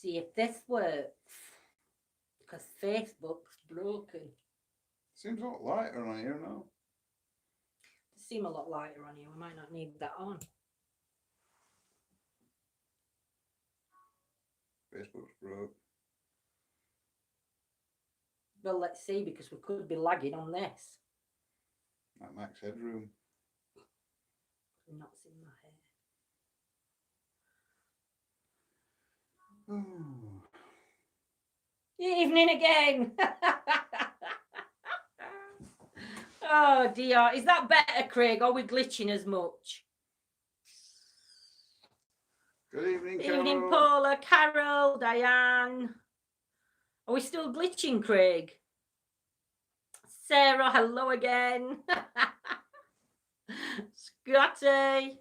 see if this works. Because Facebook's broken. Seems a lot lighter on here now. They seem a lot lighter on here. We might not need that on. Facebook's broke. Well, let's see, because we could be lagging on this. That max headroom. I'm not seeing my hair. Oh. Evening again. Oh dear. Is that better, Craig? Are we glitching as much? Good evening, Carol. Evening, Paula, Carol, Diane. Are we still glitching, Craig? Sarah, hello again. Scotty.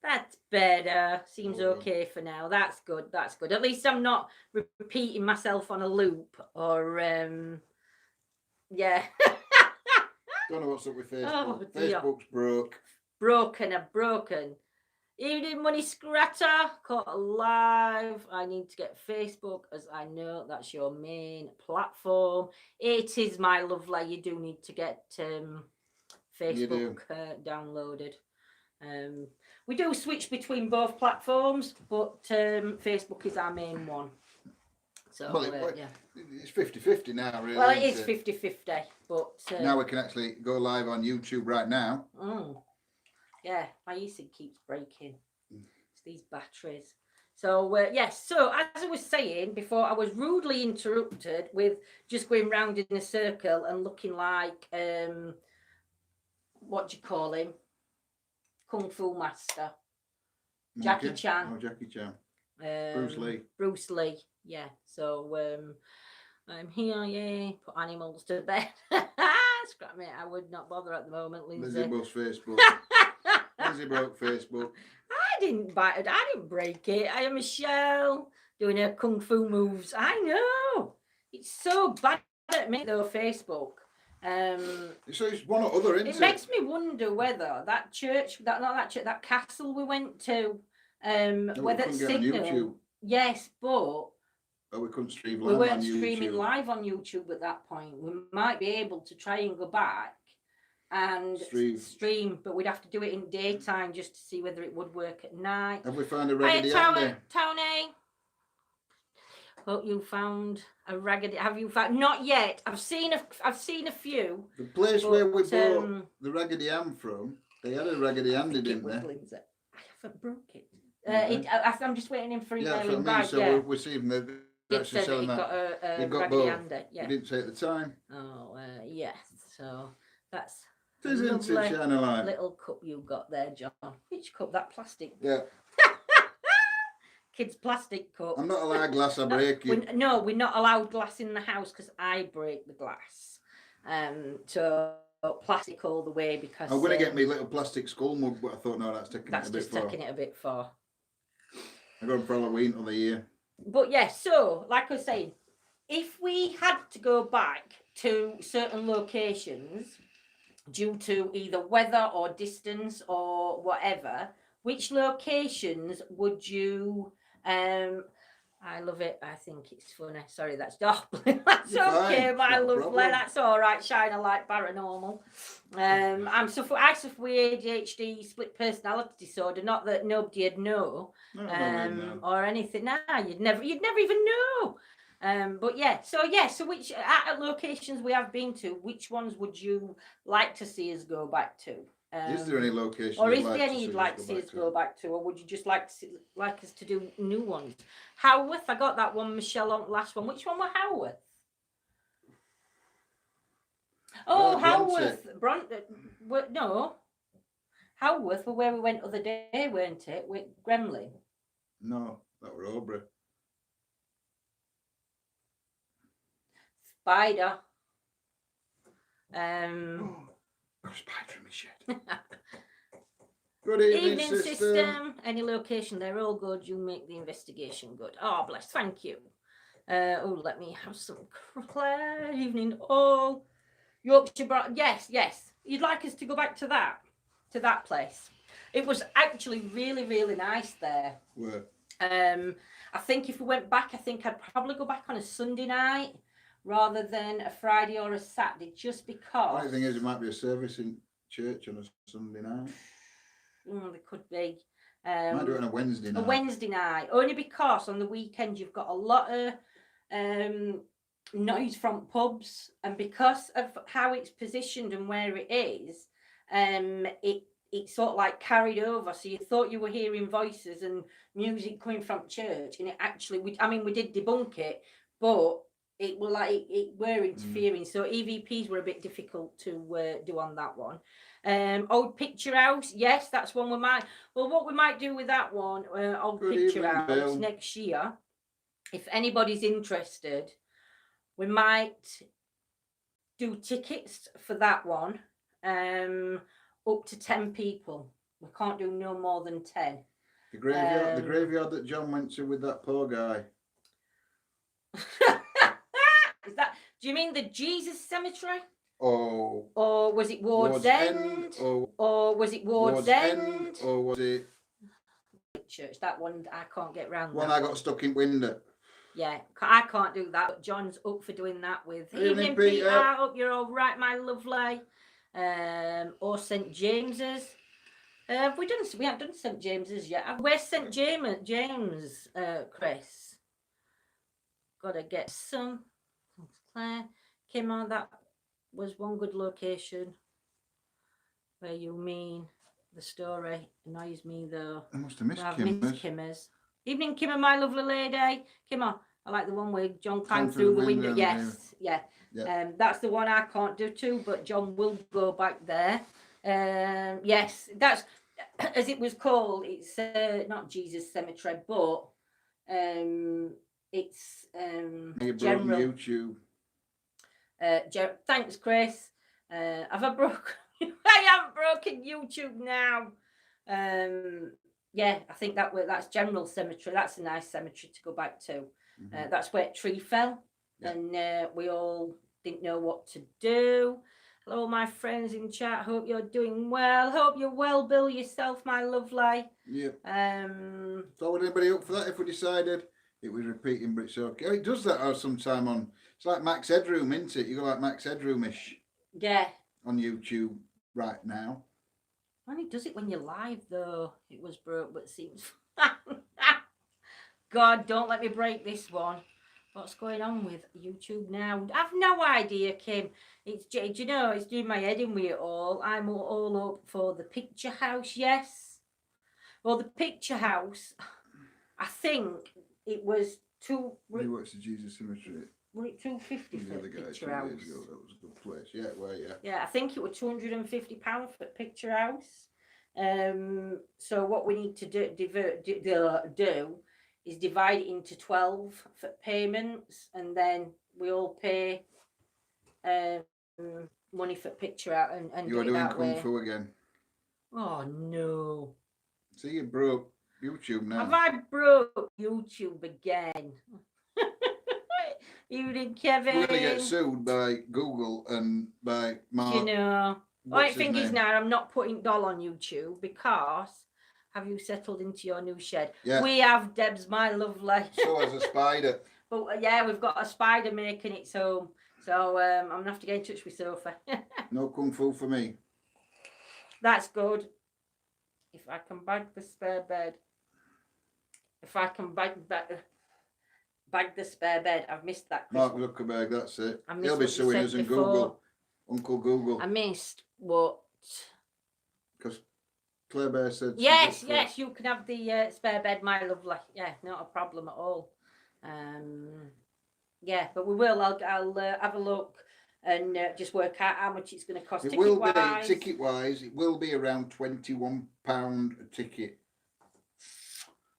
That's better. Seems okay for now. That's good. That's good. At least I'm not repeating myself on a loop or yeah. Don't know what's up with Facebook. Oh, dear. Facebook's broke. Broken. Evening, Money Scratter. Caught alive. I need to get Facebook, as I know that's your main platform. It is, my lovely. You do need to get Facebook downloaded. We do switch between both platforms, but Facebook is our main one. So, yeah. It's 50-50 now, really. Well, it is 50-50, but... now we can actually go live on YouTube right now. Yeah, my e-cig keeps breaking. It's these batteries. So, yes, so as I was saying before, I was rudely interrupted with just going round in a circle and looking like, what do you call him? Kung Fu Master. Jackie Chan. Oh, Jackie Chan. Bruce Lee, yeah. So, I'm here, yeah, put animals to bed. Scrap me, I would not bother at the moment, Lindsay. Lizzie Bull's Facebook. Lizzie broke Facebook. I didn't break it. I am Michelle doing her kung fu moves. I know. It's so bad at me though, Facebook. So it's one or other, isn't it? It makes me wonder whether that church, that castle we went to, whether it's signal. Yes, but we couldn't stream live. We weren't streaming live on YouTube at that point. We might be able to try and go back and stream, but we'd have to do it in daytime just to see whether it would work at night. Have we found a raggedy Andy? Tony. Hope you found a raggedy. Have you found? Not yet. I've seen a few. The place where we bought the Raggedy Ann from, they had a Raggedy Andy, didn't they? I haven't broke it. I'm just waiting for emailing back. So we're seeing that they're actually selling that. They've got both. Yeah. You didn't say at the time. Oh, yes. So that's a lovely little cup you got there, John. Which cup? That plastic? Yeah. Kids' plastic cup. I'm not allowed glass, I break it. We're not allowed glass in the house because I break the glass. So plastic all the way because... I'm going to get me little plastic skull mug, but I thought, no, that's taking it a bit far. That's just taking it a bit far. I'm going for Halloween of the year. But yeah, so, like I was saying, if we had to go back to certain locations due to either weather or distance or whatever, which locations would you... I love it. I think it's funny. Sorry, that's dark. That's okay, my lovely. That's all right. Shine a light, paranormal. I suffer with ADHD, split personality disorder. Not that nobody'd know, or anything. Nah, you'd never even know. But yeah. So which locations we have been to? Which ones would you like to see us go back to? Is there any location, or is there any you'd like to see us go back to, or would you just like us to do new ones? Howarth, I got that one, Michelle, on last one. Which one were Howarth? Oh, Howarth, no, Howarth were where we went other day, weren't it? With Gremlin. No, that were Aubrey. Spider. Spider in my shed. Good evening, system. Any location, they're all good. You make the investigation good. Oh, bless. Thank you. Let me have some evening. Oh, Yorkshire. Yes. You'd like us to go back to that place. It was actually really, really nice there. Where? I think if we went back, I think I'd probably go back on a Sunday night rather than a Friday or a Saturday, just because. The only thing is, it might be a service in church on a Sunday night. There could be. Might do it on a Wednesday night. A Wednesday night, only because on the weekend you've got a lot of noise from pubs, and because of how it's positioned and where it is, it sort of like carried over. So you thought you were hearing voices and music coming from church, and it actually, we did debunk it, but it were like it were interfering. So EVPs were a bit difficult to do on that one. Old Picture House, yes, that's one we might. Well, what we might do with that one, Old Picture House, Bill, next year, if anybody's interested, we might do tickets for that one. Up to 10 people. We can't do no more than 10. The graveyard that John went to with that poor guy. Is that? Do you mean the Jesus Cemetery? Oh. Or was it Ward's End? Or was it Ward's End? Or was it Church? That one I can't get round. One I got stuck in window. Yeah, I can't do that. But John's up for doing that with. Evening, Peter. I hope you're all right, my lovely. Or St James's. We haven't done St James's yet. Where's St James, Chris? Gotta get some. Claire came on. That was one good location. Where you mean the story annoys me though. I must have missed Kimmer's. Evening, Kimmer, my lovely lady. Kimmer, I like the one where John climbed through the window. Yes, yeah. That's the one I can't do too, but John will go back there. Yes, that's as it was called. It's not Jesus Cemetery, but it's general YouTube. Thanks, Chris. Have I broken? I haven't broken YouTube now. Yeah, I think that's General Cemetery. That's a nice cemetery to go back to. Mm-hmm. That's where a tree fell, and we all didn't know what to do. Hello, my friends in chat. Hope you're doing well. Hope you're well, Bill, yourself, my lovely. Yeah. So would anybody up for that if we decided it was repeating, but it's okay? It does that sometime on. It's like Max Headroom, isn't it? You go like Max Headroom-ish. Yeah. On YouTube right now. Only does it when you're live, though. It was broke, but it seems. God, don't let me break this one. What's going on with YouTube now? I've no idea, Kim. It's doing my head in with it all. I'm all up for the Picture House, yes. Well, the Picture House, I think it was You watched the Jesus Cemetery. Was it $250 for the Picture House? That was a good place. Yeah, well, yeah. Yeah, I think it was £250 for Picture House. So what we need to do is divide it into 12 for payments, and then we all pay money for Picture House and you're doing Kung Fu again. Oh no! See, you broke YouTube now. Have I broke YouTube again? You did, Kevin. We're going to get sued by Google and by Mark. You know. My thing is now I'm not putting doll on YouTube because have you settled into your new shed? Yeah. We have, Deb's, my lovely. So has a spider. But yeah, we've got a spider making its home. So I'm going to have to get in touch with Sophie. No Kung Fu for me. That's good. If I can bag the spare bed. If I can bag the spare bed. I've missed that. Mark Zuckerberg, that's it. He'll be suing us and Google. Uncle Google. I missed what? Because Claire Bear said. Yes, you can have the spare bed, my lovely. Yeah, not a problem at all. Yeah, but we will. I'll have a look and just work out how much it's going to cost. It will be ticket-wise. It will be around £21 a ticket.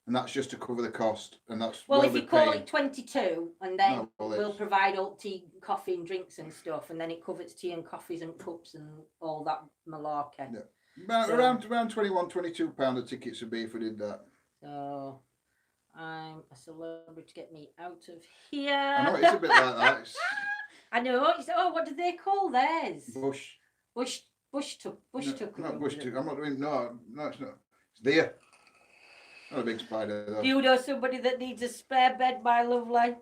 And that's just to cover the cost, and that's if you call it 22, and then we'll provide all tea, coffee, and drinks and stuff, and then it covers tea and coffees and cups and all that malarkey. Yeah, around £22 a tickets would be if we did that. So I'm a celebrity to get me out of here. I know it's a bit like that. I know. What do they call theirs? Bush tuck. Not bush tuck. I'm not doing no. It's not. It's there. Not a big spider though. Do you know somebody that needs a spare bed, my lovely?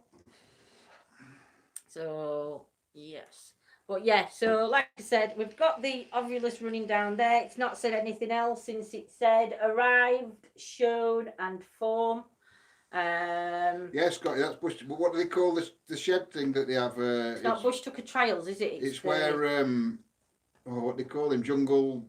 So, yes. But yeah, so like I said, we've got the Ovulus running down there. It's not said anything else since it said arrived, shown, and form. Yeah, Scotty, that's bush. But what do they call this? The shed thing that they have? It's not Bush Tucker Trials, is it? It's where what they call him, Jungle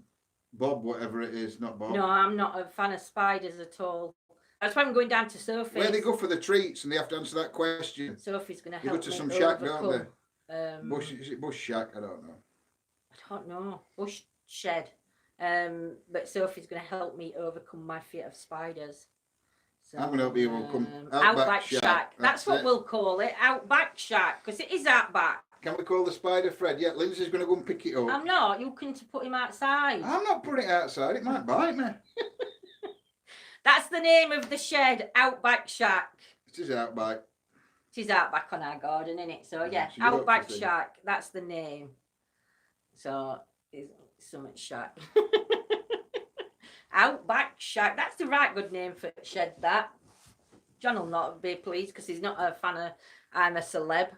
Bob, whatever it is, not Bob. No, I'm not a fan of spiders at all. That's why I'm going down to Sophie. Where they go for the treats and they have to answer that question. Sophie's going to They help go to me some shack, overcome. don't they? Bush, is it Bush Shack? I don't know. I don't know. Bush Shed. But Sophie's going to help me overcome my fear of spiders. So, I'm going to help you overcome Outback Shack. That's what it. we'll call it. Outback Shack. Because it is Outback. Can we call the spider Fred? Yeah, Lindsay's going to go and pick it up. I'm not. You can put him outside. I'm not putting it outside. It might bite me. That's the name of the shed. Outback Shack. It is Outback. It is Outback on our garden, isn't it? So yeah, So you Outback don't Shack. That's the name. So it's Summit Shack. Outback Shack. That's the right good name for a shed, that. John will not be pleased because he's not a fan of I'm a Celeb.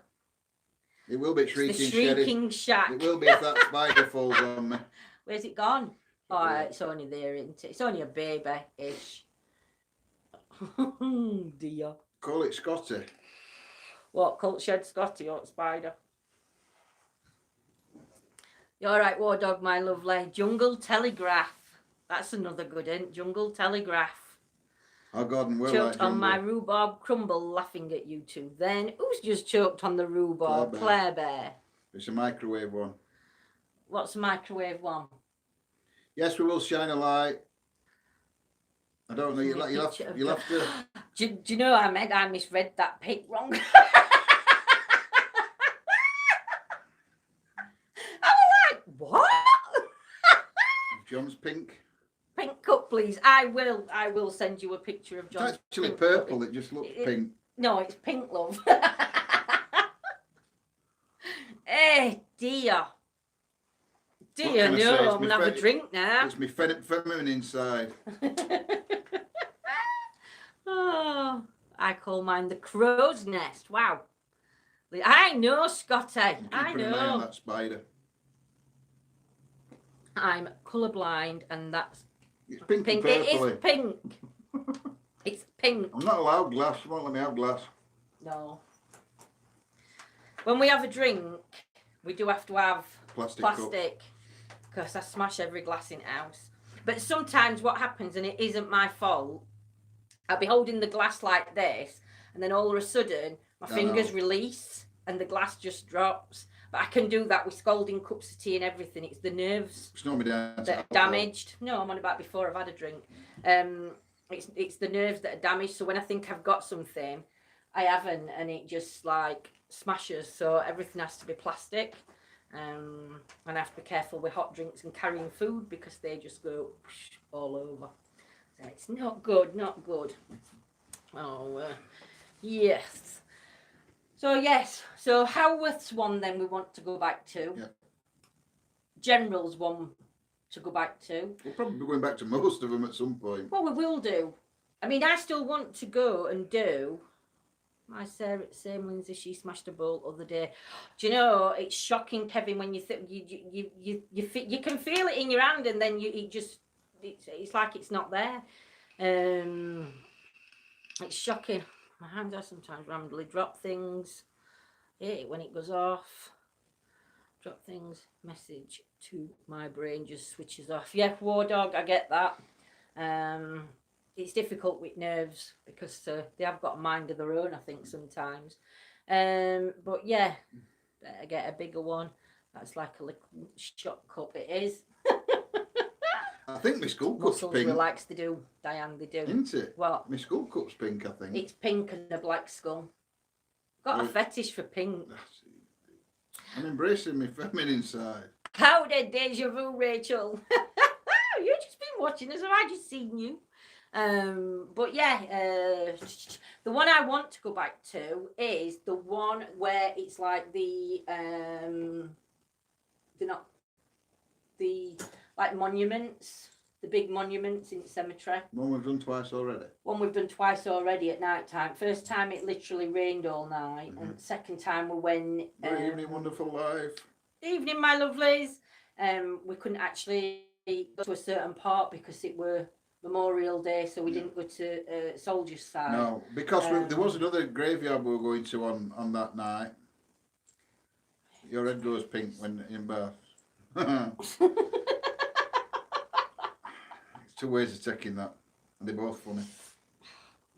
It will be It's shrieking, the Shrieking Shack. It will be if that spider falls on me. Where's it gone? Oh, it's only there, isn't it? It's only a baby-ish. Dear. Call it Scotty. What, Cult Shed Scotty or spider? You all right, War Dog, my lovely? Jungle Telegraph. That's another good one. Jungle Telegraph. Our garden will Choked like on my jungle. rhubarb crumble, laughing at you two. Then, who's just choked on the rhubarb? Claire Bear. It's a microwave one. What's the microwave one? Yes, we will shine a light. I don't know. You'll have to. Do you know I misread that pic wrong? I was like, what? John's pink. Pink cup, please. I will send you a picture of John's. It's actually pink purple. cup. It just looks pink. No, it's pink, love. Eh, dear. Dear, no, I'm going to have a drink now. It's my feminine side. Oh, I call mine the crow's nest. Wow. I know, Scotty. I Keep an eye on know. that spider. I'm colourblind, and that's It's pink. pink. And It is purpley. pink. It's pink. I'm not allowed glass. You won't let me have glass. No. When we have a drink, we do have to have Plastic cup. plastic, because I smash every glass in the house. But sometimes what happens, and it isn't my fault, I'll be holding the glass like this, and then all of a sudden my fingers release and the glass just drops. But I can do that with scalding cups of tea and everything. It's the nerves It's not me down. that are damaged. No, I'm on about before I've had a drink. It's the nerves that are damaged. So when I think I've got something, I haven't, and it just like smashes. So everything has to be plastic. And I have to be careful with hot drinks and carrying food because they just go all over. So it's not good, not good. Oh, yes. So yes, so Howarth's one then we want to go back to. Yeah. General's one to go back to. We'll probably be going back to most of them at some point. Well, we will do. I mean, I still want to go and do. My same Lindsay, she smashed a bowl the other day. Do you know, it's shocking, Kevin, when you think you can feel it in your hand, and then it's like it's not there. It's shocking. My hands are sometimes randomly drop things. Yeah, when it goes off. Drop things. Message to my brain just switches off. Yeah, War Dog, I get that. It's difficult with nerves because they have got a mind of their own, I think, sometimes. But yeah, better get a bigger one. That's like a little shot cup. It is. I think my school cup's Muscles pink. relax, they do. Diane, they do. Isn't it? What? My school cup's pink, I think. It's pink and a black skull. Got a fetish for pink. I'm embracing my feminine side. How did deja vu, Rachel? You've just been watching us, or I just seen you. But yeah, the one I want to go back to is the one where it's like they're not the like monuments, the big monuments in the cemetery. One we've done twice already. One we've done twice already at night time. First time it literally rained all night, and second time we went. Good evening, wonderful life. Evening, my lovelies. We couldn't actually go to a certain part because it were Memorial Day, so we didn't go to Soldier's Side. No, because there was another graveyard we were going to on that night. Your head goes pink when in Bath. It's 2 ways of taking that, and they're both funny.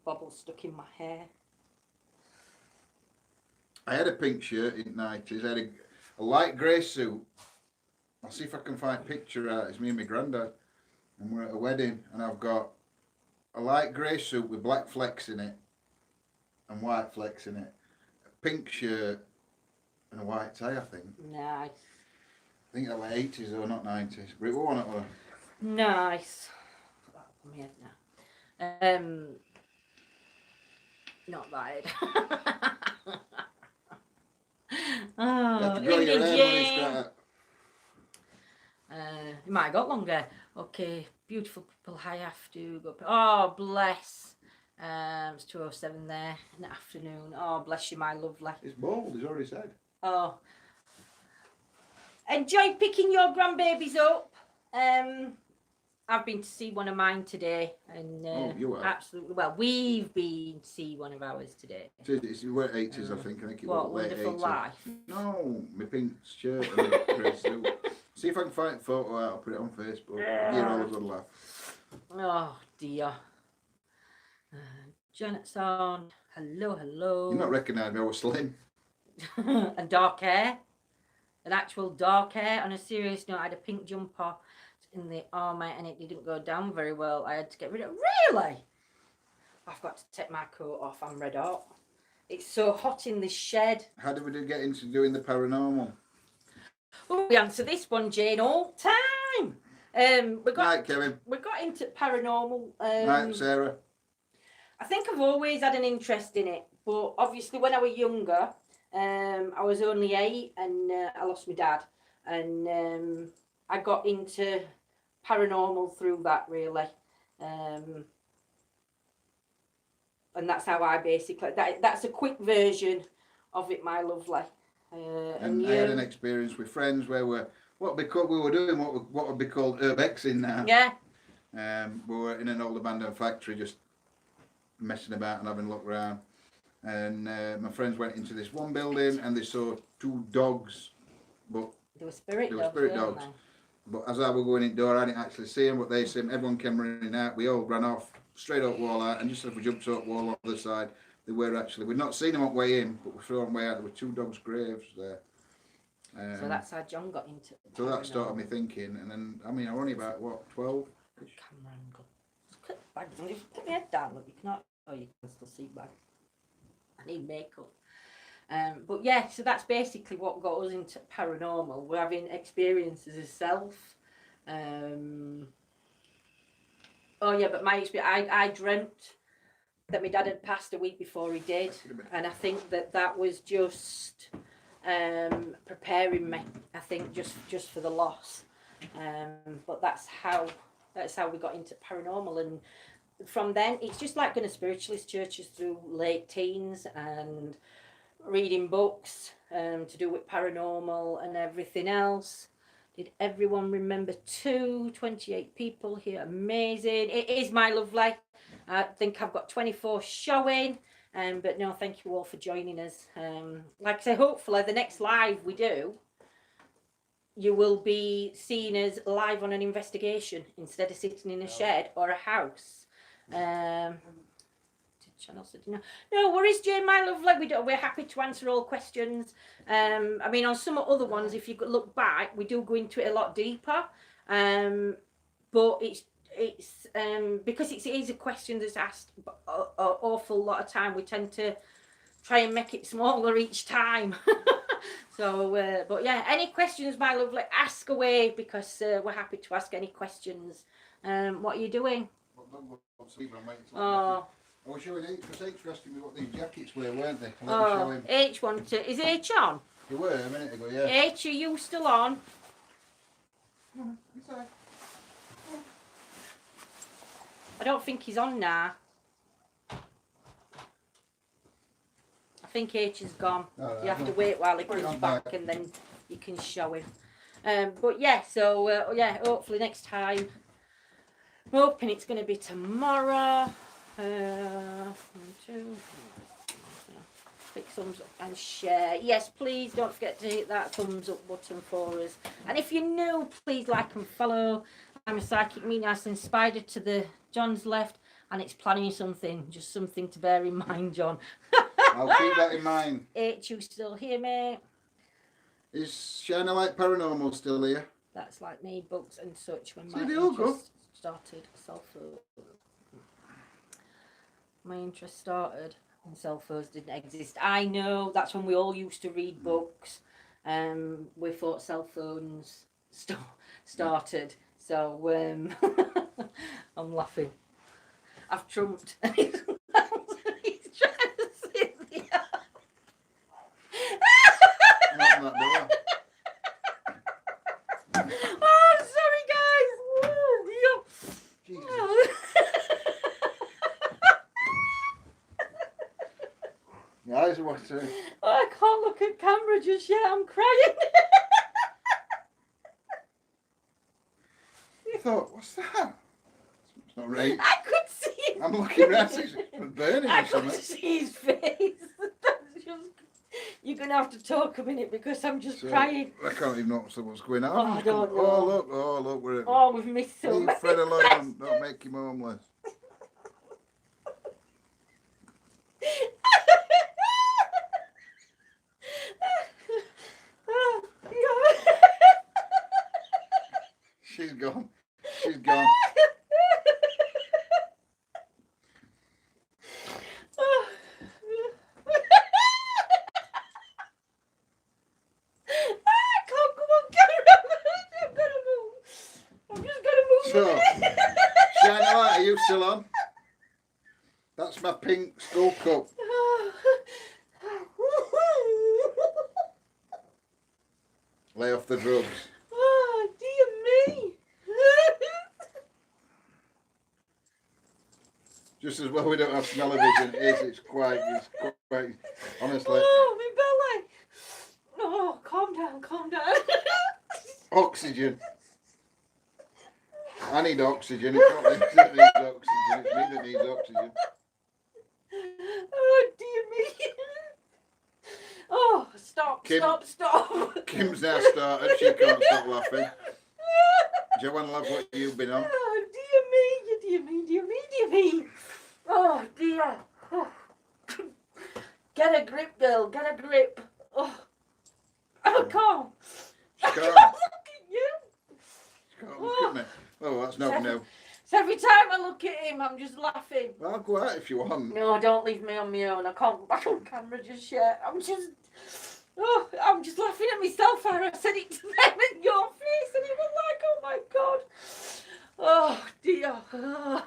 Bobble stuck in my hair. I had a pink shirt in the 90s. I had a light grey suit. I'll see if I can find a picture out. It's me and my granddad. And we're at a wedding, and I've got a light grey suit with black flecks in it and white flecks in it, a pink shirt and a white tie, I think. Nice. I think that was 80s though, not 90s. But it was one of them. Nice. Put that up on my head now. Not bad. Oh, evening, Jane. You might have got longer. Okay, beautiful people. I have to go. Oh, bless. It's 2:07 there in the afternoon. Oh, bless you, my lovely. It's bold, he's already said. Oh, enjoy picking your grandbabies up. I've been to see one of mine today, and you have? absolutely. Well, we've been to see one of ours today. It's the 80s, I think. I think it What was late wonderful 80s. life. No, my pink shirt and a grey suit. See if I can find a photo out. I'll put it on Facebook. You're all a good laugh. Oh dear. Janet's on. Hello, hello. You not recognise me? I was slim. And dark hair. An actual dark hair. On a serious note, I had a pink jumper in the army and it didn't go down very well. I had to get rid of it. Really? I've got to take my coat off. I'm red hot. It's so hot in this shed. How did we get into doing the paranormal? Oh, we answer this one, Jane, all time. Night, Kevin. We got into paranormal. Night, Sarah. I think I've always had an interest in it, but obviously when I was younger, I was only 8 and I lost my dad, and I got into paranormal through that, really. And that's how I basically, that's a quick version of it, my lovely. And I had an experience with friends where we were doing what would be called urbexing now. Yeah. We were in an old abandoned factory just messing about and having a look around. And my friends went into this one building and they saw 2 dogs, but They were spirit dogs. dogs. But as I was going indoor, I didn't actually see them, but they see them. Everyone came running out. We all ran off, straight up wall out, and just as we jumped up wall on the other side, they were actually, we'd not seen them on the way in, but we saw them way out. There were 2 dogs' graves there. So that's how John got into it. So that started me thinking, and then, I mean, I'm only about, 12? Camera angle. Put your head down, look, you cannot, oh, you can still see back. I need makeup. But yeah, so that's basically what got us into paranormal. We're having experiences as self. Oh yeah, but my experience, I dreamt that my dad had passed a week before he did, and I think that was just preparing me. I think just for the loss. But that's how we got into paranormal, and from then it's just like going to spiritualist churches through late teens and reading books to do with paranormal and everything else. Did everyone remember 28 people here? Amazing. It is, my lovely. I think I've got 24 showing. But no, thank you all for joining us. Like I say, hopefully the next live we do, you will be seeing us live on an investigation instead of sitting in a shed or a house. No worries, Jane, my lovely. We're happy to answer all questions. I mean, on some other ones, if you could look back, we do go into it a lot deeper. But it's because it is a question that's asked an awful lot of time. We tend to try and make it smaller each time. So, but yeah, any questions, my lovely, ask away, because we're happy to ask any questions. What are you doing? Oh. I was showing H, because H was asking me what these jackets were, weren't they? Oh, H wanted. Is H on? They were a minute ago, yeah. H, are you still on? I don't think he's on now. I think H is gone. All You have right, to wait while he put it comes on back there. and then you can show him. But yeah, so yeah, hopefully next time. I'm hoping it's going to be tomorrow. 1, 2, click thumbs up and share. Yes, please don't forget to hit that thumbs up button for us. And if you're new, please like and follow. I'm a psychic Nice and Spider to the John's left, and it's planning something. Just something to bear in mind, John. I'll keep that in mind. H, you still hear me? Is Shine a Light Paranormal still here? That's like me, books and such. When See, my they all go. interest started, my interest started when cell phones didn't exist. I know, that's when we all used to read books. We thought cell phones started. So I'm laughing. I've trumped. He's trying to sit there. Open that door. Oh, sorry, guys. Oh, Jesus. My eyes are watering. I can't look at camera just yet. I'm crying. I thought, what's that? It's not right. I could see it. I'm looking around, it's burning I or could something. see his face. That's just, you're going to have to talk a minute because I'm just So, crying. I can't even know what's going on. Oh, I don't know. Oh, look, we're Oh, we've missed so leave many Fred alone. questions. Don't make him homeless. Oh, yeah. She's gone. She's gone. I can't go on camera. I'm gonna move. I'm just gonna move. So, Shine a Light, are you still on? That's my pink skull cup. Lay off the drugs. Oh, dear me. Just as well we don't have smell-o-vision. It's quite, honestly. Oh, my belly. Oh, calm down, calm down. Oxygen. I need oxygen. It's not me that needs oxygen. It's me that needs oxygen. Oh, dear me. Oh, stop, Kim. stop. Kim's now started. She can't stop laughing. Joanne, love what you've been on. Oh, dear me. Oh, dear. Oh. Get a grip, girl. Get a grip. Oh, I can't. I She can't can't. look at you. She can't look at me. Oh, that's not new. So every time I look at him, I'm just laughing. Well, I'll go out if you want. No, don't leave me on my own. I can't go back on camera just yet. I'm just laughing at myself. I said it to them in your face, and it was like, oh my god. Oh dear. Oh.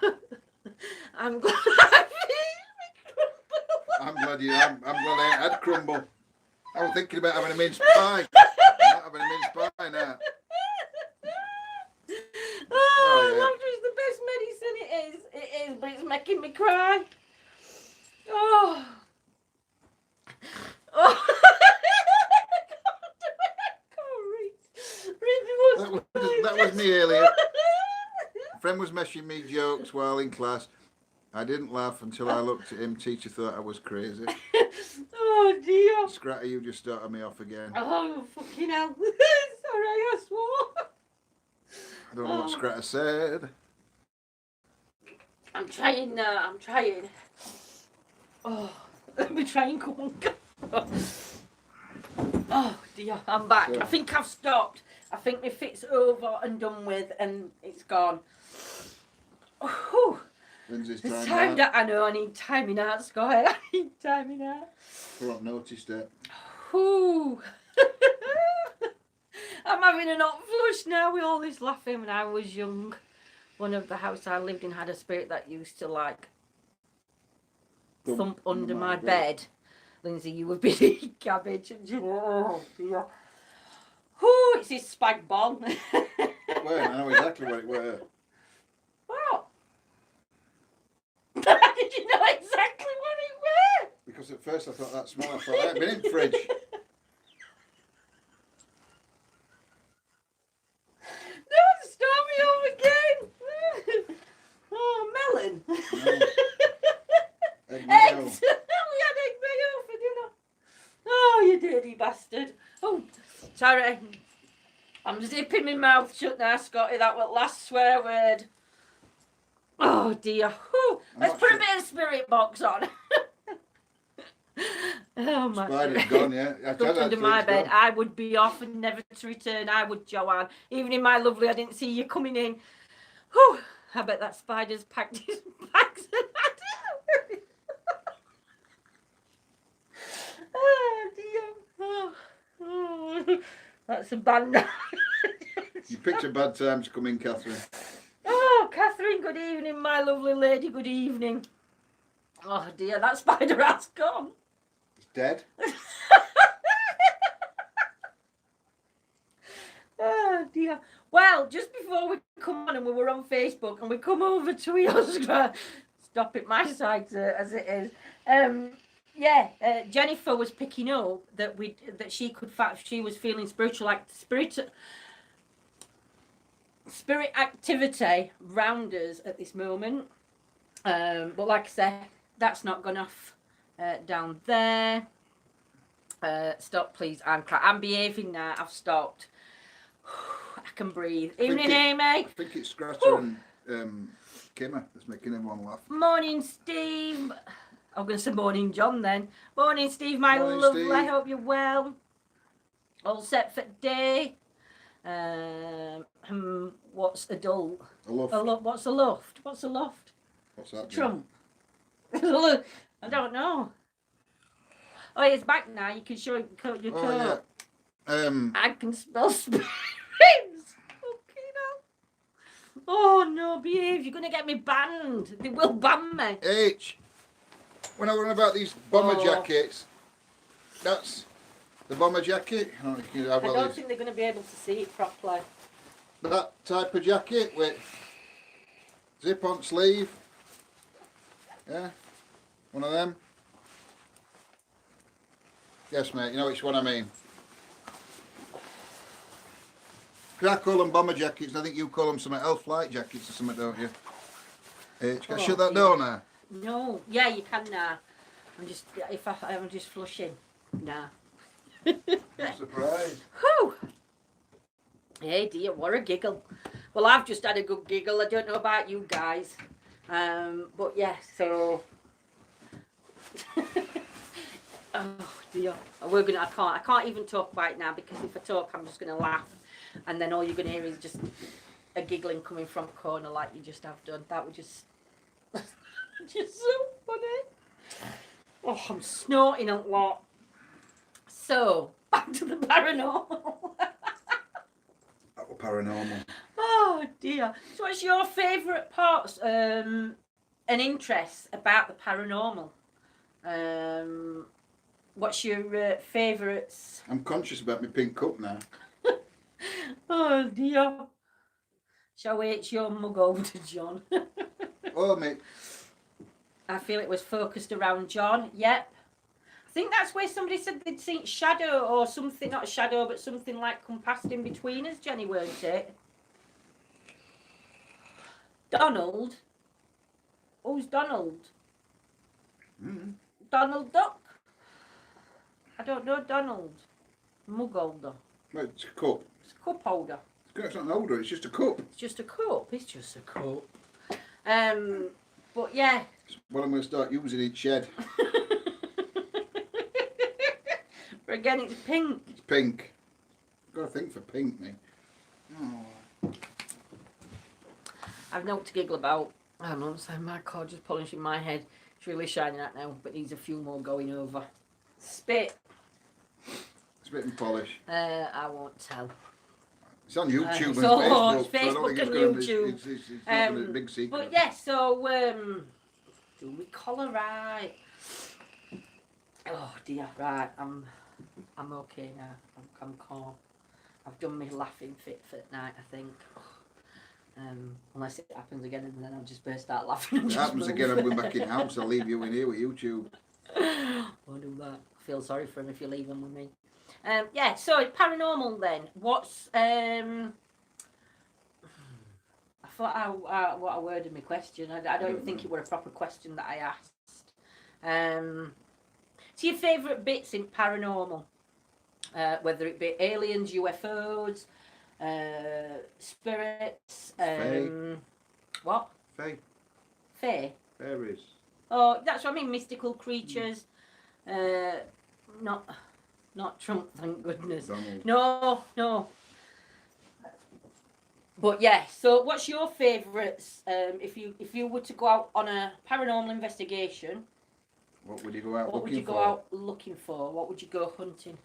I'm glad I I'm glad I ain't had crumble. I was thinking about having a mince pie. I'm not having a mince pie now. Oh, yeah. laughter is the best medicine. It is, but it's making me cry. Oh. Oh. That was me earlier. A friend was meshing me jokes while in class. I didn't laugh until I looked at him. Teacher thought I was crazy. Oh dear. Scratty, you just started me off again. Oh fucking hell. Sorry, I swore. I don't know what Scratter said. I'm trying now. I'm trying. Oh, let me try and go on. Oh dear, I'm back. So- I think I've stopped. I think my fit's over and done with, and it's gone. Oh, Lindsay's it's trying timed that. out. I know. I need timing out, Scott. I need timing out. I haven't noticed it. Ooh. I'm having an hot flush now with all this laughing. When I was young, one of the house I lived in had a spirit that used to like thump under my bed. Lindsay, you would be eating cabbage, and oh dear. Ooh, it's his spag bol. Well, I know exactly what it were. What? because at first I thought that smell. I thought I haven't been in the fridge. Don't start me off again. Oh, melon. No. Egg mayo. Eggs. We had egg mayo for dinner. Oh, you dirty bastard. Oh, sorry. I'm zipping my mouth shut now, Scotty. That was the last swear word. Oh, dear. Whew. Let's put a bit of spirit box on. Oh, my Spider's gone, yeah. I Tucked under my bed. I would be off and never to return. I would, Joanne. Even in my lovely, I didn't see you coming in. Whew. I bet that spider's packed his bags and I didn't. Oh, dear. Oh. That's a bad. You picked a bad time to come in, Catherine. Oh, Catherine, good evening, my lovely lady. Good evening. Oh, dear, that spider has gone. It's dead. Oh, dear. Well, just before we come on and we were on Facebook and we come over to Oscar, stop it, my side as it is. Jennifer was picking up that she was feeling spirit activity round us at this moment. But like I said, that's not gone off down there. Stop, please. I'm behaving now. I've stopped. I can breathe. Evening, Amy. I think it's Scratcher and Kimmer that's making everyone laugh. Morning, Steve. I'm going to say morning, John, then. Morning, Steve, my lovely. Steve. I hope you're well. All set for day. What's adult? A loft. What's a loft? What's a loft? What's that? Trump. I don't know. Oh, it's back now. You can show your coat. Yeah. I can smell spirits. Oh no, behave! You're gonna get me banned. They will ban me. H. When I were about these bomber jackets, that's the bomber jacket. I don't think they're gonna be able to see it properly. That type of jacket with zip on sleeve. Yeah, one of them. Yes, mate. You know which one I mean. I call them bomber jackets, and I think you call them something else, flight jackets or something, don't you? H, can I shut that door now? No, yeah, you can now. I'm just flushing. Nah. I'm surprised. Whew. Hey dear, what a giggle. Well, I've just had a good giggle. I don't know about you guys, but yeah. So. Oh dear. I can't even talk right now because if I talk, I'm just gonna laugh. And then all you're going to hear is just a giggling coming from a corner like you just have done. That was just so funny. Oh, I'm snorting a lot. So, back to the paranormal. That was paranormal. Oh, dear. So what's your favourite parts and interests about the paranormal? What's your favourites? I'm conscious about my pink cup now. Oh dear. Shall we H your mug over to John? Oh, mate. I feel it was focused around John. Yep. I think that's where somebody said they'd seen shadow or something, not a shadow, but something like come past in between us, Jenny, weren't it? Donald? Who's Donald? Mm. Donald Duck? I don't know Donald. Mug holder. Well, it's a cup. It's a cup holder. It's not an holder, it's just a cup. It's just a cup. It's just a cup. But yeah. Well, I'm going to start using in shed. But again, it's pink. It's pink. I've got to think for pink, me. Oh. I've no to giggle about. I don't know, so my cord just polishing my head. It's really shining out now, but needs a few more going over. Spit. Spit and polish. I won't tell. It's on YouTube and Facebook. Facebook. Facebook So and YouTube. YouTube. It's not a big secret. But yeah, so do we colour right? Oh dear, right. I'm okay now. I'm calm. I've done my laughing fit for night, I think. Unless it happens again, and then I'll just burst out laughing. And If it happens again, I'm going back in house. I'll leave you in here with YouTube. I'll do that. I feel sorry for him if you leave him with me. Yeah, so paranormal then. What's I thought what I worded my question. I don't even think it were a proper question that I asked. So your favourite bits in paranormal, whether it be aliens, UFOs, spirits, what? Fae. Fae. Fairies. Oh, that's what I mean. Mystical creatures. Not Trump, thank goodness. Donald. No. But yeah, so what's your favourites? If you were to go out on a paranormal investigation, What would you go out what would looking you go for? out looking for? What would you go hunting?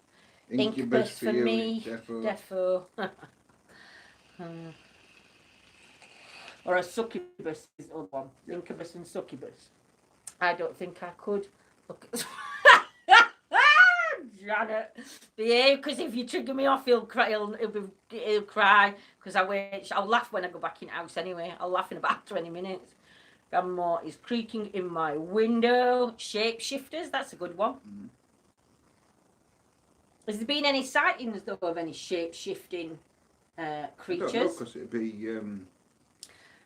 Incubus for you, me, defo. Or a succubus is the other one. Yep. Incubus and succubus. I don't think I could. Look at Janet, behave, because if you trigger me off, he'll cry. He'll cry because I'll laugh when I go back in the house anyway. I'll laugh in about 20 minutes. Grandma is creaking in my window. Shapeshifters, that's a good one. Mm. Has there been any sightings though of any shape-shifting creatures? I don't know, because it'd be.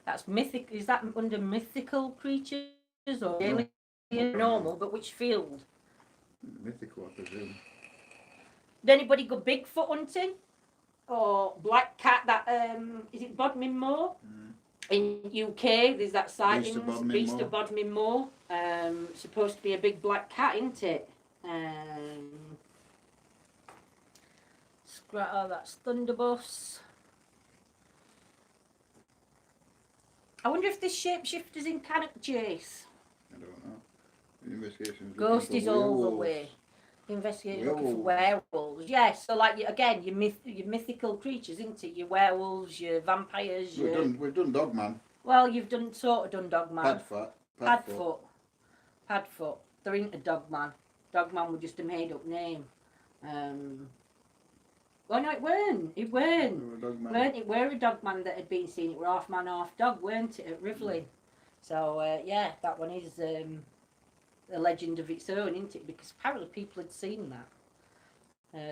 That's mythic. Is that under mythical creatures or alien? Normal, but which field? Mythical, I presume. Did anybody go Bigfoot hunting? Or black cat, that, is it Bodmin Moor? Mm. In UK, there's that sightings, Beast of Bodmin Moor. Supposed to be a big black cat, isn't it? Oh, that's Thunderbus. I wonder if there's shapeshifters in Cannock Chase. I don't know. Investigations. Ghost is all the way. Investigating looking for werewolves. Yes, so like again, your mythical creatures, isn't it? Your werewolves, your vampires. We've done Dogman. Well, you've sort of done Dogman. Padfoot. They're into Dogman. Dogman was just a made up name. Well, no, it weren't. It weren't. It were a Dogman that had been seen. It were half man, half dog, weren't it, at Rivlin? So yeah, that one is a legend of its own, isn't it? Because apparently people had seen that.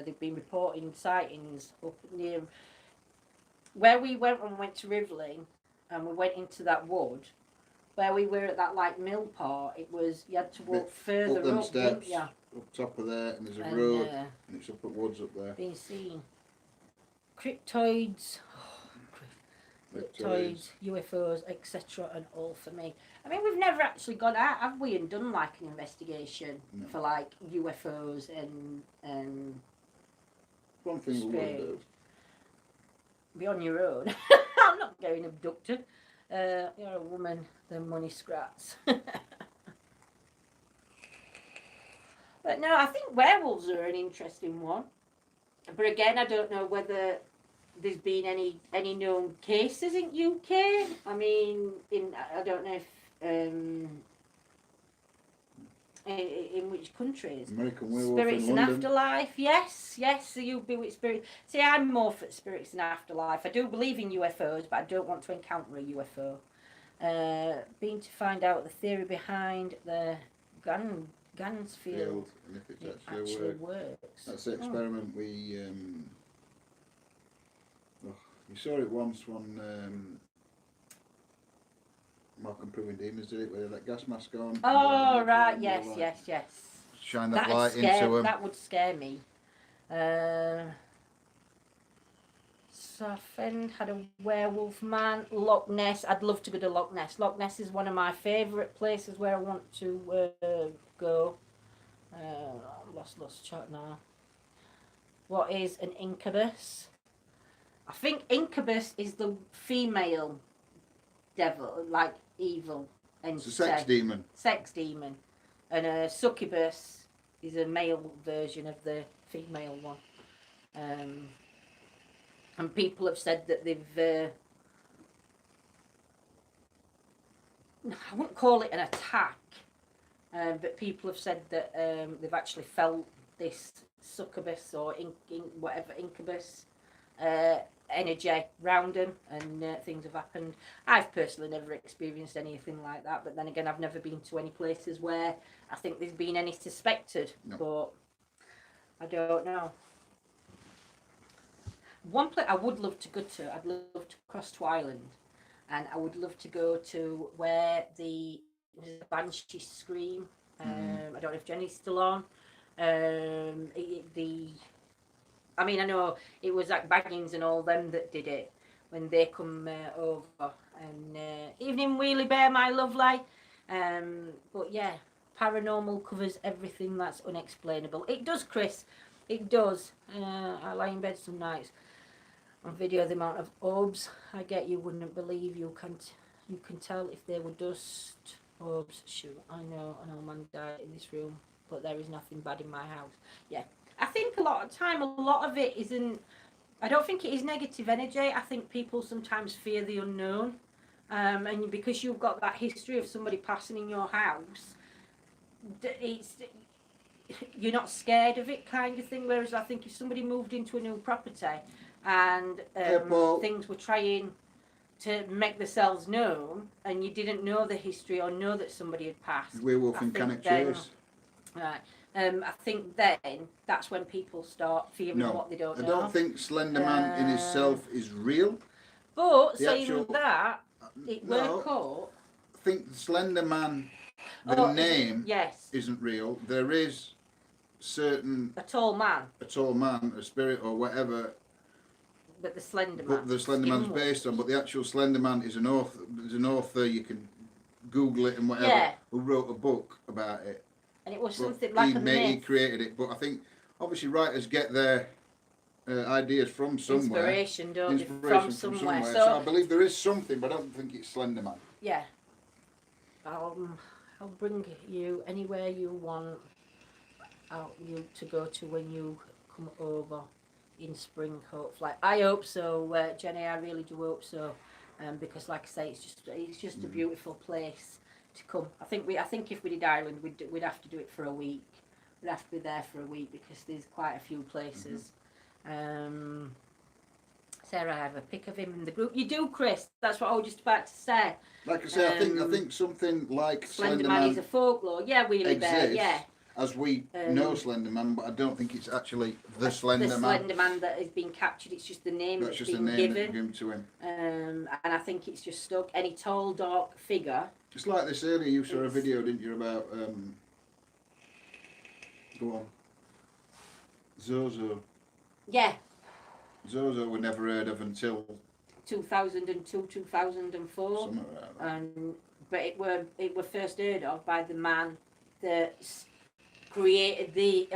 They've been reporting sightings up near where we went when we went to Rivlin, and we went into that wood. Where we were at that like mill part, it was you had to walk further up, steps, didn't you? Up top of there, and there's a road, and it's up at woods up there. Been seen. Cryptoids. Cryptoids, UFOs, etc. and all for me. I mean, we've never actually gone out, have we, and done like an investigation for like UFOs and one thing we would do. Be on your own. I'm not getting abducted. You're a woman, the money scraps. But no, I think werewolves are an interesting one. But again, I don't know whether there's been any known cases in UK. I mean, I don't know if in which countries. American Werewolf Spirits in and London. Afterlife, yes. So you'll be with spirits. See, I'm more for spirits and afterlife. I do believe in UFOs, but I don't want to encounter a UFO. Been to find out the theory behind the Gans field. And if it actually works. That's the experiment we saw it once when Malcolm Proving Demons did it, where they let gas mask on. Oh, right, yes. Shine that light into them. That would scare me. Southend had a werewolf man. Loch Ness, I'd love to go to Loch Ness. Loch Ness is one of my favourite places where I want to go. Lost chat now. What is an incubus? I think incubus is the female devil, like evil entity. It's a sex demon. Sex demon. And a succubus is a male version of the female one. And people have said that they've... I wouldn't call it an attack, but people have said that they've actually felt this succubus or whatever incubus energy round them, and things have happened. I've personally never experienced anything like that, but then again, I've never been to any places where I think there's been any suspected. No. But I don't know. One place I would love to go to, I'd love to cross to Ireland, and I would love to go to where the Banshee Scream. I don't know if Jenny's still on. I mean, I know it was like Baggins and all them that did it when they come over. And Evening Wheelie Bear, my lovely. But yeah, paranormal covers everything that's unexplainable. It does, Chris. It does. I lie in bed some nights on video the amount of orbs I get. You wouldn't believe. You can tell if they were dust orbs. Shoot, I know an old man died in this room, but there is nothing bad in my house. Yeah. I think a lot of time, a lot of it isn't. I don't think it is negative energy. I think people sometimes fear the unknown, and because you've got that history of somebody passing in your house, it's you're not scared of it, kind of thing. Whereas I think if somebody moved into a new property and things were trying to make themselves known, and you didn't know the history or know that somebody had passed, Werewolf in Cannock Chase. Right. I think then that's when people start fearing what they don't know. I don't think Slender Man in itself is real. But saying that, it were caught. I think Slender Man, the name, isn't real. There is certain a tall man, a spirit or whatever. But the Slender Man. But the Slender Man's based on. But the actual Slender Man is an author. There's an author. You can Google it and whatever. Who wrote a book about it. And it was something like a myth. He created it, but I think obviously writers get their ideas from somewhere. Inspiration, don't they? From somewhere. So I believe there is something, but I don't think it's Slender Man. Yeah. I'll bring you anywhere you want you to go to when you come over in spring, hopefully. I hope so, Jenny. I really do hope so, because like I say, it's just a beautiful place to come. I think if we did Ireland, we'd have to do it for a week. We'd have to be there for a week because there's quite a few places. Sarah, I have a pic of him in the group. You do, Chris. That's what I was just about to say. Like I say, I think something like Slender Man is a folklore. Yeah, Wheelie Bear. Yeah. As we know Slender Man, but I don't think it's actually the Slender Man. The Slender Man that has been captured. It's just the name that's been given to him. And I think it's just stuck. Any tall, dark figure. It's like this earlier. You saw a video, didn't you, about go on, Zozo. Yeah. Zozo were never heard of until 2002, 2004. Something like that. But it were first heard of by the man that created the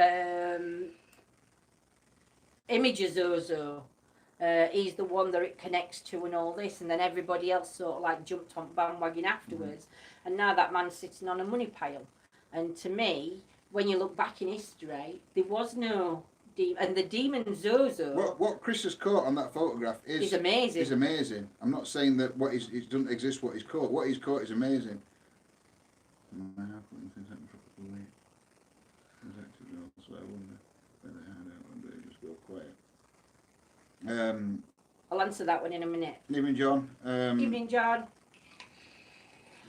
image of Zozo. He's the one that it connects to and all this, and then everybody else sort of like jumped on bandwagon afterwards. And now that man's sitting on a money pile. And to me, when you look back in history, there was no demon, and the demon Zozo. What Chris has caught on that photograph is amazing. Is amazing. I'm not saying that what it doesn't exist. What he's caught. What he's caught is amazing. So I wonder where they had out one day. Just go quiet. I'll answer that one in a minute. Evening, John. Evening, John.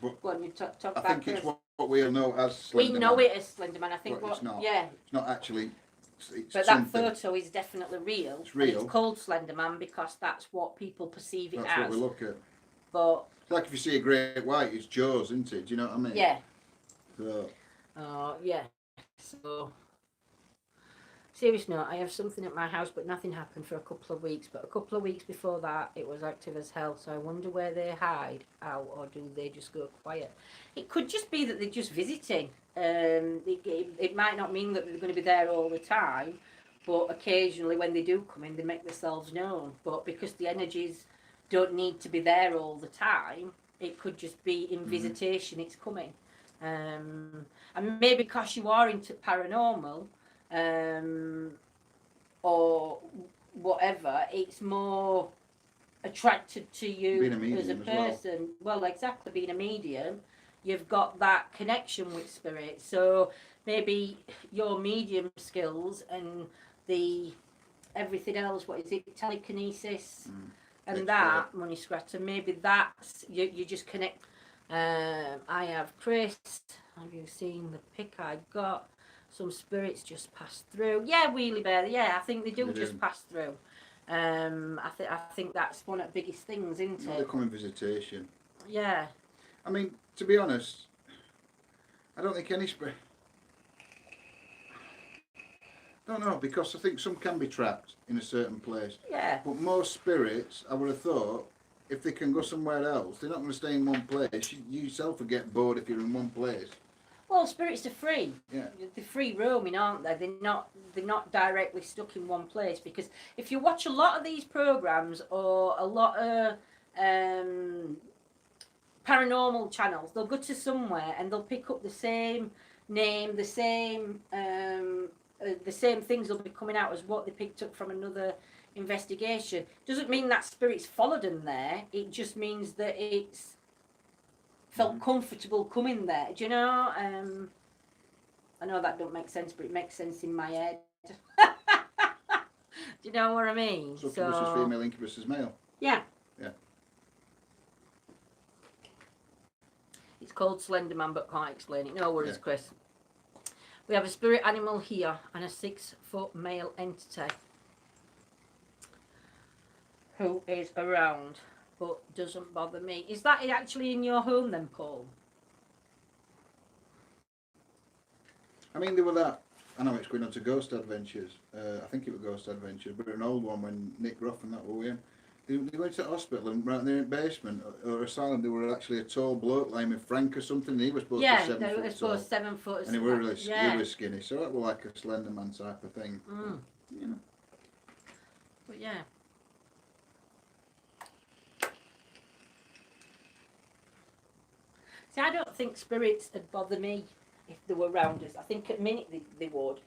But go on, you talk I back think it's what we all know as Slender We know Man. it as Slender Man. I think But it's not. Yeah. It's not actually. It's but something. that photo is definitely real. It's real. And it's called Slender Man because that's what people perceive it as. That's what we look at. But it's like if you see a great white, it's Joe's, isn't it? Do you know what I mean? Yeah. So. Yeah. So. Serious note, I have something at my house, but nothing happened for a couple of weeks. But a couple of weeks before that, it was active as hell. So I wonder where they hide out, or do they just go quiet? It could just be that they're just visiting. It might not mean that they're going to be there all the time, but occasionally when they do come in, they make themselves known. But because the energies don't need to be there all the time, it could just be in visitation. It's coming, and maybe because you are into paranormal. Or whatever, it's more attracted to you as a person. Well, exactly, being a medium, you've got that connection with spirit. So maybe your medium skills and the everything else. What is it? Telekinesis. And Expert. that money scratcher, maybe that's you just connect. I have Chris. Have you seen the pic I got? Some spirits just pass through. Yeah, wheelie bear. Yeah, I think they do just pass through. I think that's one of the biggest things, isn't They it? come in visitation. Yeah. I mean, to be honest, I don't think any spirit. Don't know, because I think some can be trapped in a certain place. Yeah. But most spirits, I would have thought, if they can go somewhere else, they're not going to stay in one place. You yourself will get bored if you're in one place. Well, spirits are free. Yeah. They're free roaming, aren't they? They're not directly stuck in one place, because if you watch a lot of these programs or a lot of paranormal channels, they'll go to somewhere and they'll pick up the same name, the same things will be coming out as what they picked up from another investigation. Doesn't mean that spirits followed them there. It just means that it's felt comfortable coming there. Do you know? I know that don't make sense, but it makes sense in my head. Do you know what I mean? So incubus is female, incubus is male. Yeah. Yeah. It's called Slenderman, but can't explain it. No worries, Chris. We have a spirit animal here and a 6-foot male entity who is around but doesn't bother me. Is that actually in your home then, Paul? I mean, they were that. I know it's going on to Ghost Adventures. I think it was Ghost Adventures, but an old one when Nick Ruff and that were with him. They went to the hospital and right there in the basement or asylum, there were actually a tall bloke lying with Frank or something. And he was supposed to be 7 foot tall. Yeah, they were supposed 7 foot. And he were really he was skinny, so that was like a Slender Man type of thing. Mm. But, you know. But yeah. See, I don't think spirits would bother me if they were around us. I think at minute they would,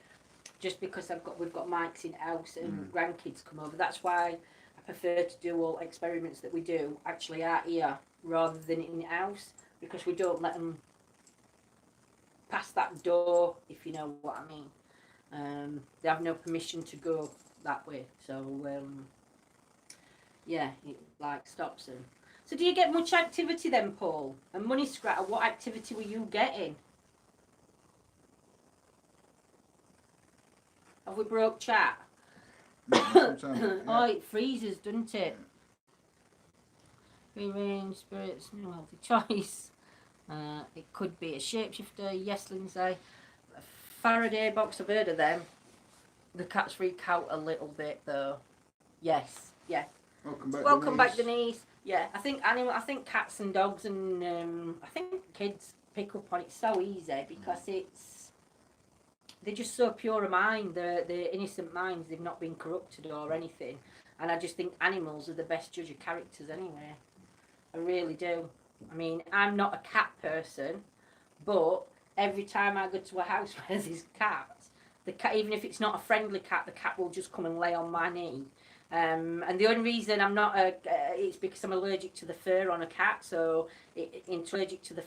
just because we've got mics in the house and grandkids come over. That's why I prefer to do all experiments that we do actually out here rather than in the house, because we don't let them pass that door, if you know what I mean. They have no permission to go that way, so yeah, it like stops them. So do you get much activity then, Paul? And money scratter, what activity were you getting? Have we broke chat? Oh, it freezes, doesn't it? Free range, spirits, no healthy choice. It could be a shapeshifter, yes, Lindsay. A Faraday box, I've heard of them. The cats freak out a little bit though. Yes, yeah. Welcome back, Denise. Yeah, I think cats and dogs and I think kids pick up on it so easy because they're just so pure of mind. They're innocent minds. They've not been corrupted or anything. And I just think animals are the best judge of characters anyway. I really do. I mean, I'm not a cat person, but every time I go to a house where there's cats, the cat, even if it's not a friendly cat, the cat will just come and lay on my knee. And the only reason I'm not it's because I'm allergic to the fur on a cat, so it interacts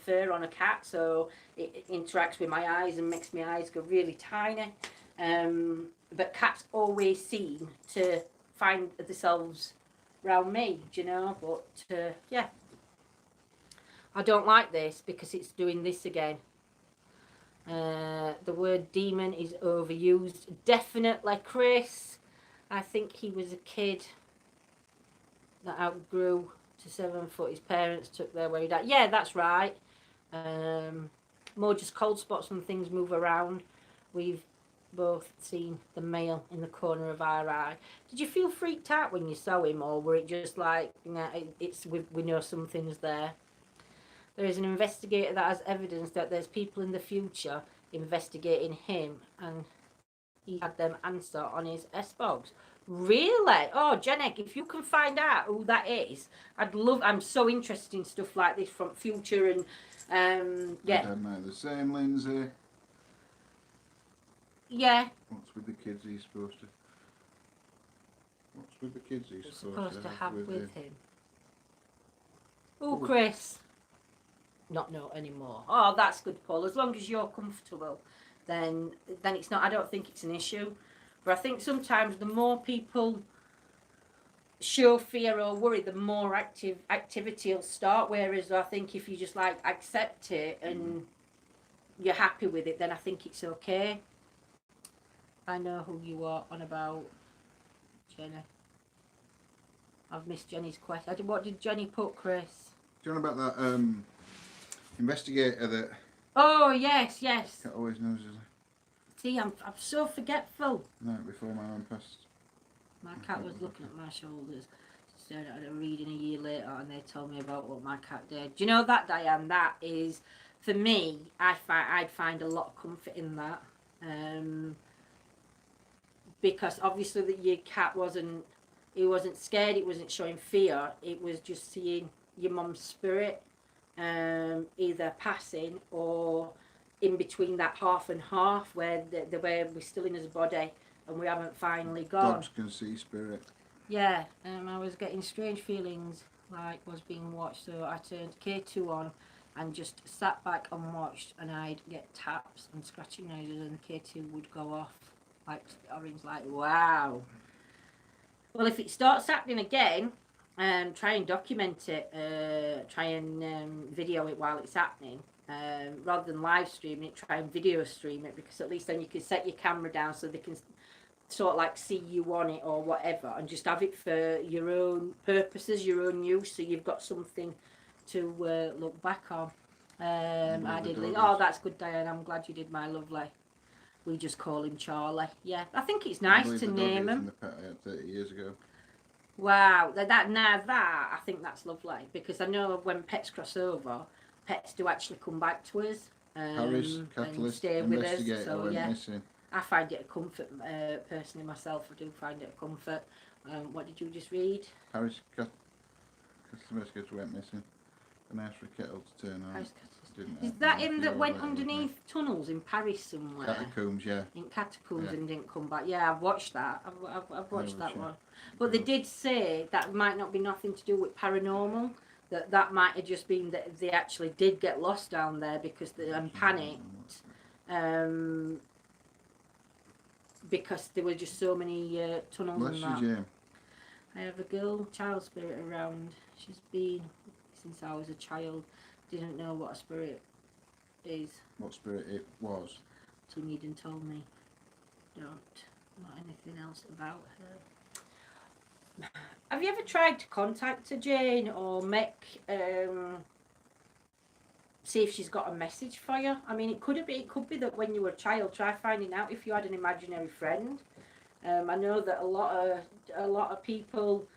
with my eyes and makes my eyes go really tiny. But cats always seem to find themselves around me, do you know? But yeah, I don't like this because it's doing this again. The word demon is overused. Definitely, Chris. I think he was a kid that outgrew to 7 foot. His parents took their way down. Yeah, that's right. More just cold spots when things move around. We've both seen the male in the corner of our eye. Did you feel freaked out when you saw him, or were it just like, we know something's there? There is an investigator that has evidence that there's people in the future investigating him, and he had them answer on his S-Bogs. Really? Oh, Jenek, if you can find out who that is, I'm so interested in stuff like this from future and yeah. I don't know the same, Lindsay. Yeah. What's with the kids he's supposed to have with him? Oh, Chris. Not know anymore. Oh, that's good, Paul. As long as you're comfortable, then it's not. I don't think it's an issue. But I think sometimes the more people show fear or worry, the more activity will start. Whereas I think if you just like accept it and you're happy with it, then I think it's okay. I know who you are on about, Jenny. I've missed Jenny's question. What did Jenny put, Chris? Do you know about that investigator that? Oh yes. Cat always knows. See, I'm so forgetful. No, before my mum passed. My cat was looking at my shoulders. Stared at a reading a year later, and they told me about what my cat did. Do you know that, Diane? That is, for me, I'd find a lot of comfort in that, because obviously that your cat wasn't scared. It wasn't showing fear. It was just seeing your mum's spirit, either passing or in between that half and half, where where we're still in his body and we haven't finally gone. Dogs can see spirit. Yeah, I was getting strange feelings like was being watched, so I turned K2 on and just sat back and watched, and I'd get taps and scratching noises, and K2 would go off like orange, like wow. Well, if it starts happening again, try and document it, try and video it while it's happening. Rather than live streaming it, try and video stream it, because at least then you can set your camera down so they can sort of like see you on it or whatever, and just have it for your own purposes, your own use, so you've got something to look back on. I did. Oh, that's good, Diane. I'm glad you did, my lovely. We just call him Charlie. Yeah, I think it's nice to name him. The pet I had 30 years ago. Wow, that I think that's lovely, because I know when pets cross over, pets do actually come back to us. Harry's catalyst stay with us. So went missing. I find it a comfort, personally myself. I do find it a comfort. What did you just read? Harry's catalyst went missing. An asked for a kettle to turn on. Is that him that went underneath tunnels in Paris somewhere? Catacombs, yeah. In catacombs, and didn't come back. Yeah, I've watched that. I've watched that one. But they did say that might not be nothing to do with paranormal. That might have just been that they actually did get lost down there because they panicked. Because there were just so many tunnels and that. Jim. I have a child spirit around. She's been since I was a child. Didn't know what a spirit is. What spirit it was? Till Needham told me. Not anything else about her. Have you ever tried to contact her, Jane, or make see if she's got a message for you? I mean, it could be that when you were a child, try finding out if you had an imaginary friend. I know that a lot of people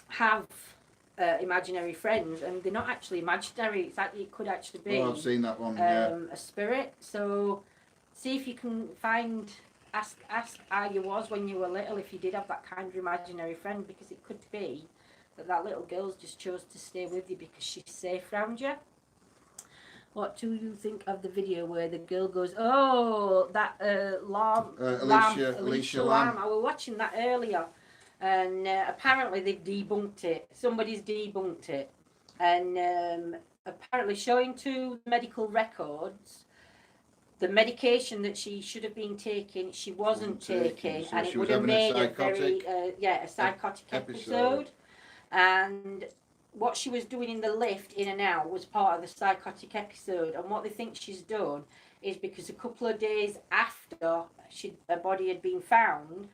have imaginary friends, and they're not actually imaginary. It could actually be. Oh, I've seen that one. A spirit. So see if you can ask how you was when you were little, if you did have that kind of imaginary friend, because it could be that little girl just chose to stay with you because she's safe around you. What do you think of the video where the girl goes, oh, that Alicia Lamb? I was watching that earlier, and apparently they've debunked it. Somebody's debunked it, and apparently showing to medical records the medication that she should have been taking, she wasn't taking, so and it would have made a psychotic episode. And what she was doing in the lift in and out was part of the psychotic episode. And what they think she's done is because a couple of days after her body had been found,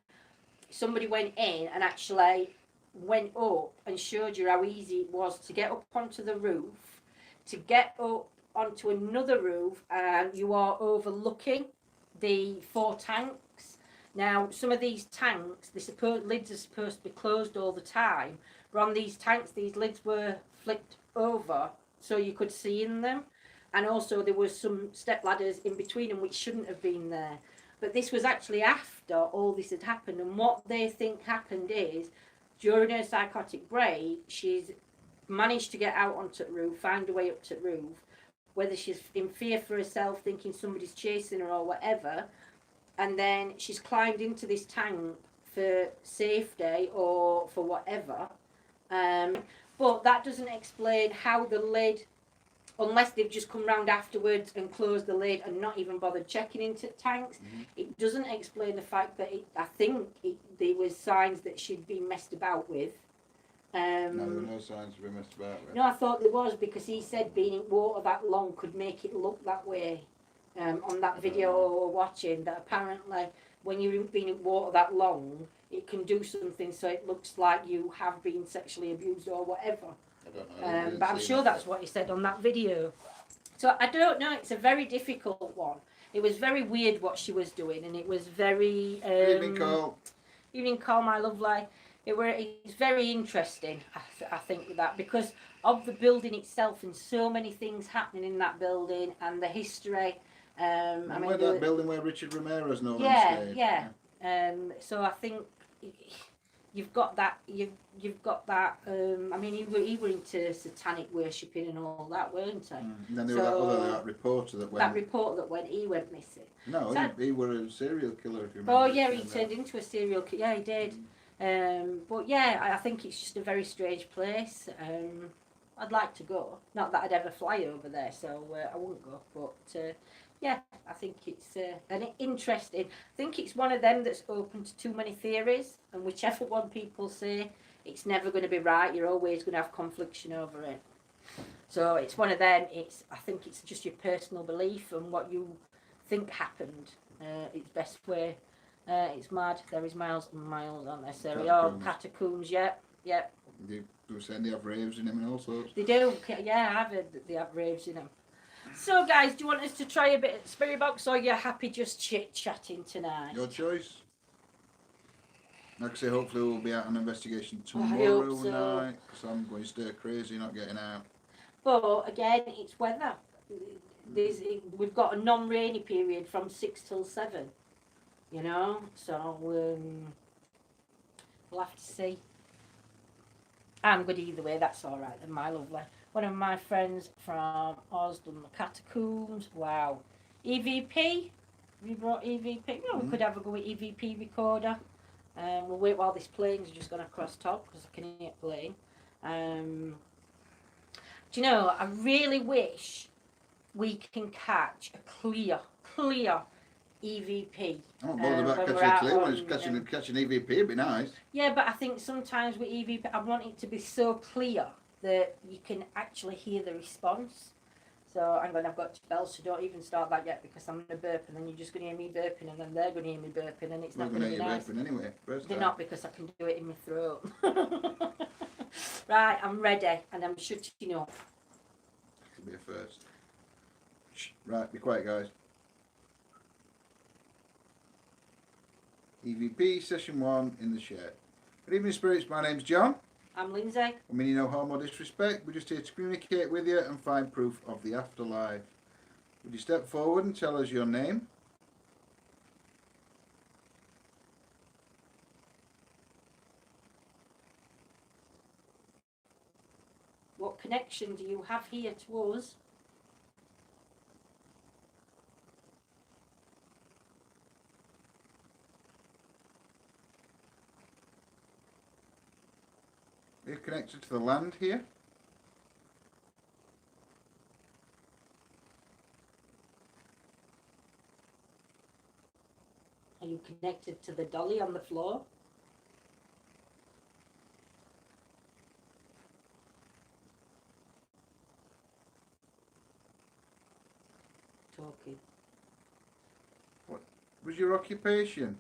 somebody went in and actually went up and showed you how easy it was to get up onto the roof, to get up onto another roof, and you are overlooking the 4 tanks. Now, some of these tanks, lids are supposed to be closed all the time, but on these tanks, these lids were flipped over so you could see in them, and also there was some step ladders in between them which shouldn't have been there. But this was actually after all this had happened, and what they think happened is, during her psychotic break, she's managed to get out onto the roof, find a way up to the roof, whether she's in fear for herself, thinking somebody's chasing her or whatever, and then she's climbed into this tank for safety or for whatever. But that doesn't explain how the lid unless they've just come round afterwards and closed the lid and not even bothered checking into tanks, it doesn't explain the fact that I think there was signs that she'd been messed about with. No, there were no signs to be messed about with. No, I thought there was, because he said being in water that long could make it look that way. On that video we were watching, that apparently when you've been in water that long, it can do something so it looks like you have been sexually abused or whatever. I don't know. But I'm sure that's what he said on that video. So I don't know, it's a very difficult one. It was very weird what she was doing, and it was very... Evening, Cole. Evening, Cole, my lovely. It's very interesting, I think, with that, because of the building itself and so many things happening in that building and the history. I mean, where that building where Richard Ramirez no stayed. Yeah. So I think you've got that. You've got that. I mean, he were into satanic worshipping and all that, weren't he? And then there was that reporter that went. That report that he went missing. No, so he were a serial killer. If you remember. Oh yeah, he turned into a serial killer. Yeah, he did. But yeah, I think it's just a very strange place. I'd like to go. Not that I'd ever fly over there, so I wouldn't go. But yeah, I think it's an interesting. I think it's one of them that's open to too many theories, and whichever one people say, it's never going to be right. You're always going to have confliction over it. So it's one of them. I think it's just your personal belief and what you think happened. It's best way. It's mad. There is miles and miles, aren't there, Sarah? Oh, catacombs, yep. They were saying they have raves in them and all sorts. They do, yeah, I've heard that they have raves in them. So, guys, do you want us to try a bit of Spirit Box, or you're happy just chit-chatting tonight? Your choice. Like I say, hopefully we'll be out on investigation tomorrow night, because I'm going to stay crazy not getting out. But, again, it's weather. We've got a non-rainy period from 6 till 7. You know, so we'll have to see. I'm good either way, that's all right then, my lovely. One of my friends from Oz done the catacombs. Wow. EVP? We brought EVP? No, we could have a go with EVP recorder. We'll wait while this plane's just gone across top, because I can hear it playing. Do you know, I really wish we can catch a clear EVP. I'm not bothered about catching a clear one. It's catching EVP, it'd be nice. Yeah, but I think sometimes with EVP, I want it to be so clear that you can actually hear the response. So I've got to bell, so don't even start that yet, because I'm going to burp, and then you're just going to hear me burping, and then they're going to hear me burping, and it's not going to be nice. Burping anyway. They're not, because I can do it in my throat. Right, I'm ready, and I'm shutting up. It'll be a first. Right, be quiet, guys. EVP session 1 in the shed. Good evening, spirits. My name's John. I'm Lindsay. I mean you no harm or disrespect. We're just here to communicate with you and find proof of the afterlife. Would you step forward and tell us your name? What connection do you have here to us? Are you connected to the land here? Are you connected to the dolly on the floor? Talking. What was your occupation?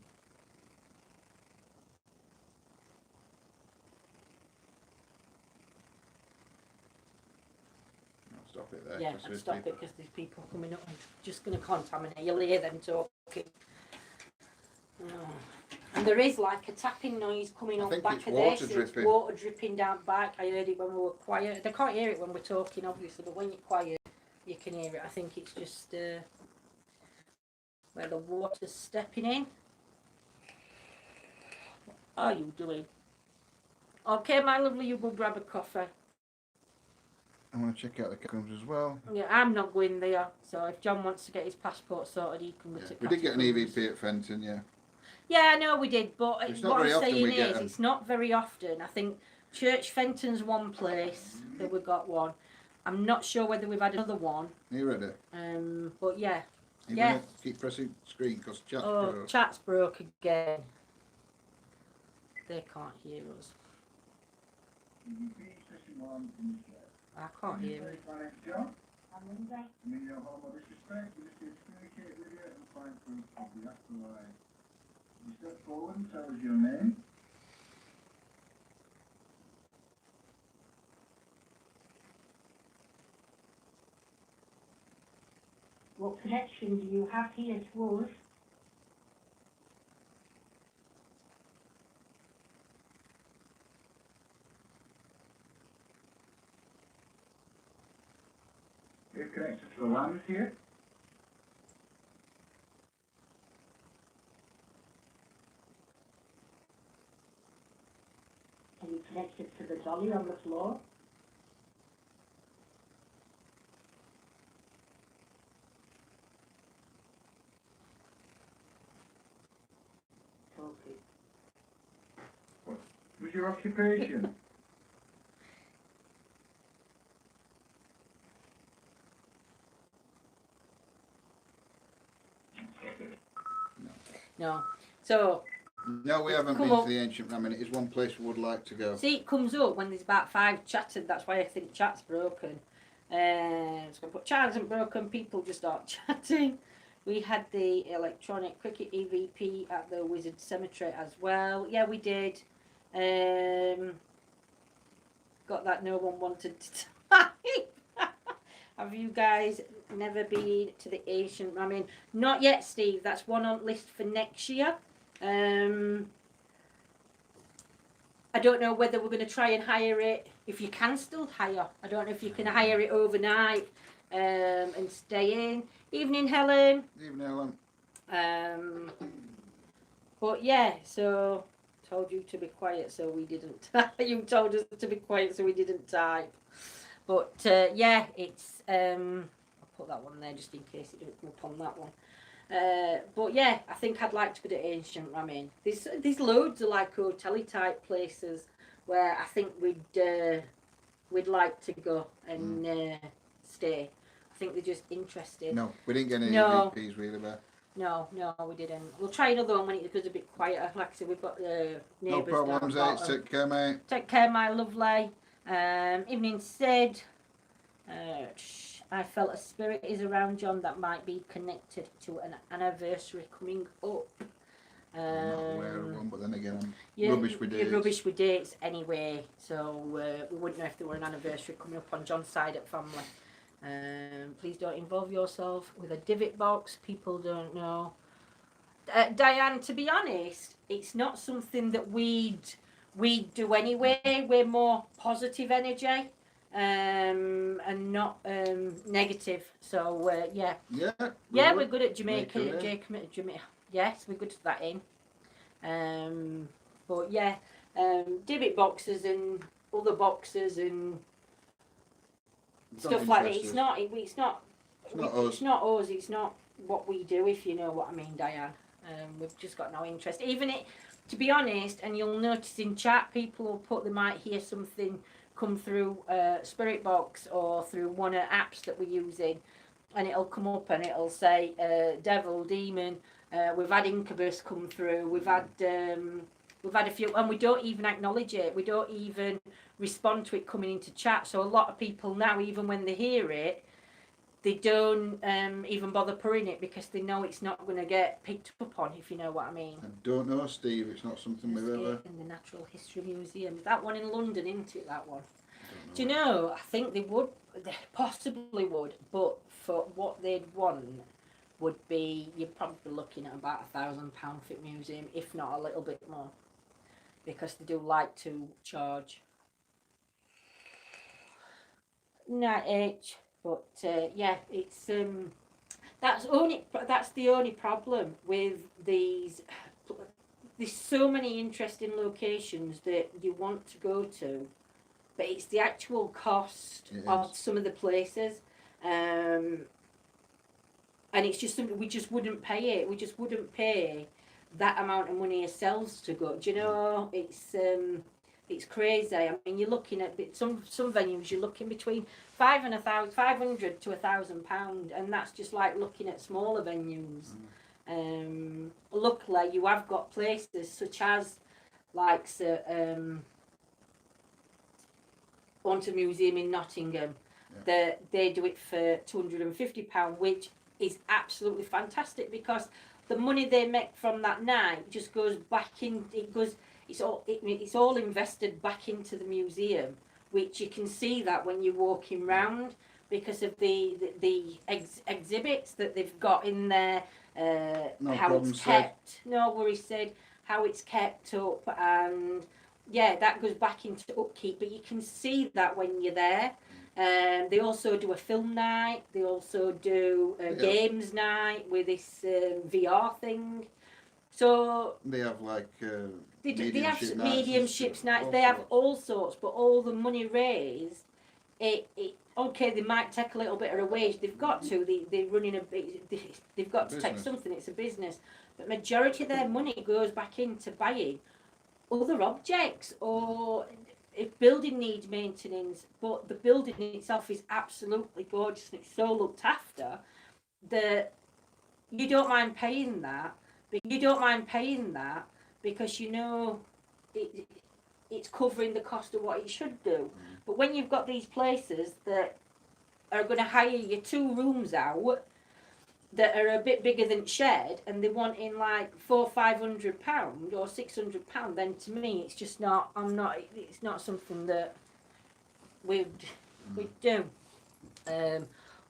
Stop it there. Yeah, and stop it, because there's people coming up and just going to contaminate. You'll hear them talking. Oh. And there is like a tapping noise coming on back of this. It's water dripping down back. I heard it when we were quiet. They can't hear it when we're talking, obviously, but when you're quiet, you can hear it. I think it's just where the water's stepping in. What are you doing? Okay, my lovely, you go grab a coffee. I want to check out the catacombs as well. Yeah, I'm not going there. So if John wants to get his passport sorted, he can go to. We did get an EVP at Fenton, yeah. Yeah, I know we did, but what I'm saying is, it's not very often. I think Church Fenton's one place that we got one. I'm not sure whether we've had another one. Are you ready? But yeah. You Yeah. gonna keep pressing screen because chat's Oh, broke. chat's broke again. They can't hear us. I can't hear it. Step forward and tell us your name. What connection do you have here to us? You're connected to the land here. Are you connected to the dolly on the floor? Okay. What was your occupation? No. So, No, we haven't Come been on. to the ancient ramen. It is one place we would like to go. see, it comes up when there's about 5 chatted. That's why I think chat's broken. So I'm going to put chat isn't broken. People just start chatting. We had the electronic cricket EVP at the Wizard Cemetery as well. Yeah, we did. Got that no one wanted to type. Have you guys never been to the ancient ramen? Not yet, Steve. That's one on list for next year. I don't know whether we're going to try and hire it. If you can still hire, I don't know if you can hire it overnight and stay in. Evening, Helen. Evening, Ellen. But yeah, so told you to be quiet, so we didn't. You told us to be quiet, so we didn't type. But yeah, it's. I'll put that one there just in case it doesn't come up on that one. But yeah, I think I'd like to go to ancient ramen. There's loads of like hotel type places where I think we'd like to go and stay. I think they're just interesting. No, we didn't get any No. EVPs really, but No, we didn't. We'll try another one when it goes a bit quieter. Like I said, we've got the no neighbours problems, down eh? bottom. Take care, mate. Take care, my lovely. Evening said, I felt a spirit is around John that might be connected to an anniversary coming up. I'm not aware of one, but then again, Yeah, rubbish with you're dates. rubbish with dates anyway, so we wouldn't know if there were an anniversary coming up on John's side of family. Please don't involve yourself with a divot box. People don't know. Diane, to be honest, it's not something that we'd do anyway. We're more positive energy and not negative. So yeah. Yeah, We're good at Jamaica. Jamaica, Jamaica. Yes, we're good at that in. But yeah, divot boxes and other boxes and stuff like that. It's not us. It's not us. It's not what we do, if you know what I mean, Diane. We've just got no interest. Even it, to be honest, and you'll notice in chat, people will put, they might hear something come through Spirit Box or through one of the apps that we're using, and it'll come up and it'll say devil, demon. We've had incubus come through. We've had a few, and we don't even acknowledge it. We don't even respond to it coming into chat. So a lot of people now, even when they hear it, they don't even bother putting it because they know it's not going to get picked up on, if you know what I mean. I don't know, Steve. It's not something we've ever. In the Natural History Museum. That one in London, isn't it, that one? Do you know, I think they possibly would, but for what they'd want would be, you're probably looking at about £1,000 for the museum, if not a little bit more. Because they do like to charge. Night H. But yeah, it's that's the only problem with these. There's so many interesting locations that you want to go to, but it's the actual cost of some of the places, and it's just something we just wouldn't pay it. We just wouldn't pay that amount of money ourselves to go. Do you know? It's It's crazy. I mean, you're looking at some venues. You're looking between 500 to £1,000, and that's just like looking at smaller venues. Luckily, you have got places such as like Haunted Museum in Nottingham. They do it for £250, which is absolutely fantastic because the money they make from that night just goes back in. It's all invested back into the museum, which you can see that when you're walking round because of the exhibits that they've got in there. How it's kept. No worries, said. How it's kept up, and yeah, that goes back into upkeep. But you can see that when you're there. They also do a film night. They also do a games night with this VR thing. So they have like they have mediumships nights. They have all sorts, but all the money raised, okay, they might take a little bit of a wage. They've got to. They're running they've got to take something. It's a business, but majority of their money goes back into buying other objects or if building needs maintenance. But the building itself is absolutely gorgeous and it's so looked after that you don't mind paying that. You don't mind paying that because you know it's covering the cost of what it should do. But when you've got these places that are going to hire you 2 rooms out that are a bit bigger than shed and they want in like £400-500 or £600, then to me it's just not. It's not something that we'd do.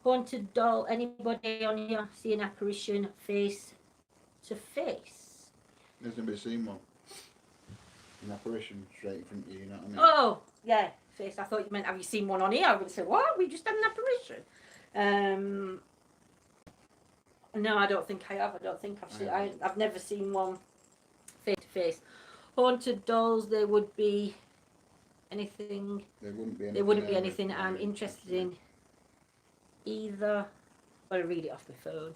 Haunted doll. Anybody on here see an apparition face to face? There's nobody seen one. An apparition straight in front of you, you know what I mean? Oh, yeah, face. I thought you meant have you seen one on here? I would say, what? We just had an apparition. No, I don't think I have. I don't think I've seen. I've never seen one face to face. Haunted dolls. There would be anything. There wouldn't be anything. There wouldn't be anything I'm interested in either. I'll read it off my phone.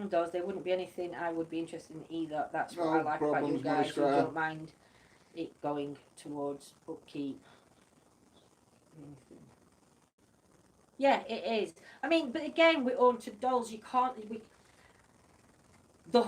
Dolls. There wouldn't be anything I would be interested in either. That's what I like about you guys. You don't mind it going towards upkeep. Yeah, it is. I mean, but again, with haunted dolls, you can't. The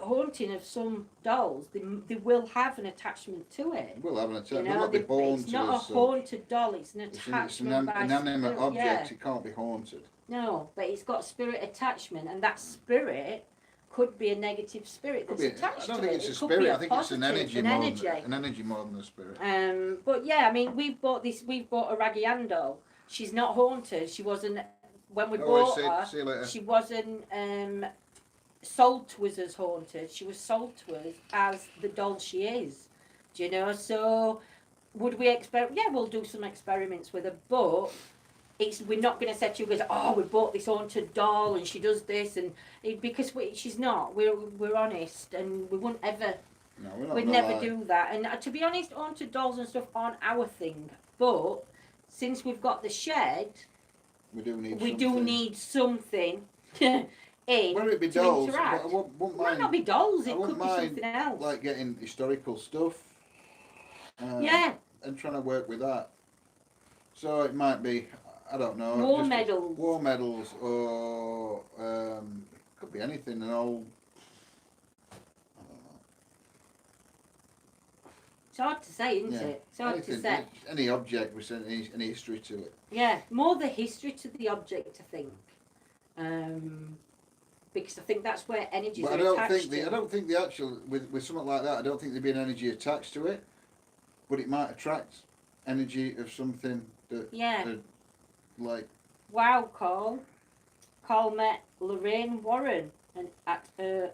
haunting of some dolls, they will have an attachment to it. It will have an attachment. You know, not be haunted. It's not a haunted doll. It's an attachment. It's an inanimate object. Yeah. It can't be haunted. No, but it's got spirit attachment, and that spirit could be a negative spirit that's attached to it. I don't think it's a spirit. I think it's an energy. An energy more than a spirit. But yeah, I mean, we've bought a Raggy Ann doll. She's not haunted. She wasn't when we bought her. She wasn't sold to us as haunted. She was sold to us as the doll she is. Do you know? So would we experiment? Yeah, we'll do some experiments with her, but we're not going to say to you guys, oh, we bought this haunted doll and she does this, and because she's not. We're honest, and we wouldn't ever. No, we're not. We'd never do that. And to be honest, haunted dolls and stuff aren't our thing, but since we've got the shed, we do need something in. Whether it be dolls, interact. I wouldn't mind. It might not be dolls. It could be something else. Like getting historical stuff. Yeah. And trying to work with that. So it might be, I don't know. War medals. War medals, or could be anything. An old. I don't know. It's hard to say, isn't it? It's hard to say. Any object with any history to it. Yeah, more the history to the object, I think. Because I think that's where energies are attached to. I don't think the actual with something like that. I don't think there'd be an energy attached to it, but it might attract energy of something that. Yeah. Like. Wow, Carl met Lorraine Warren at her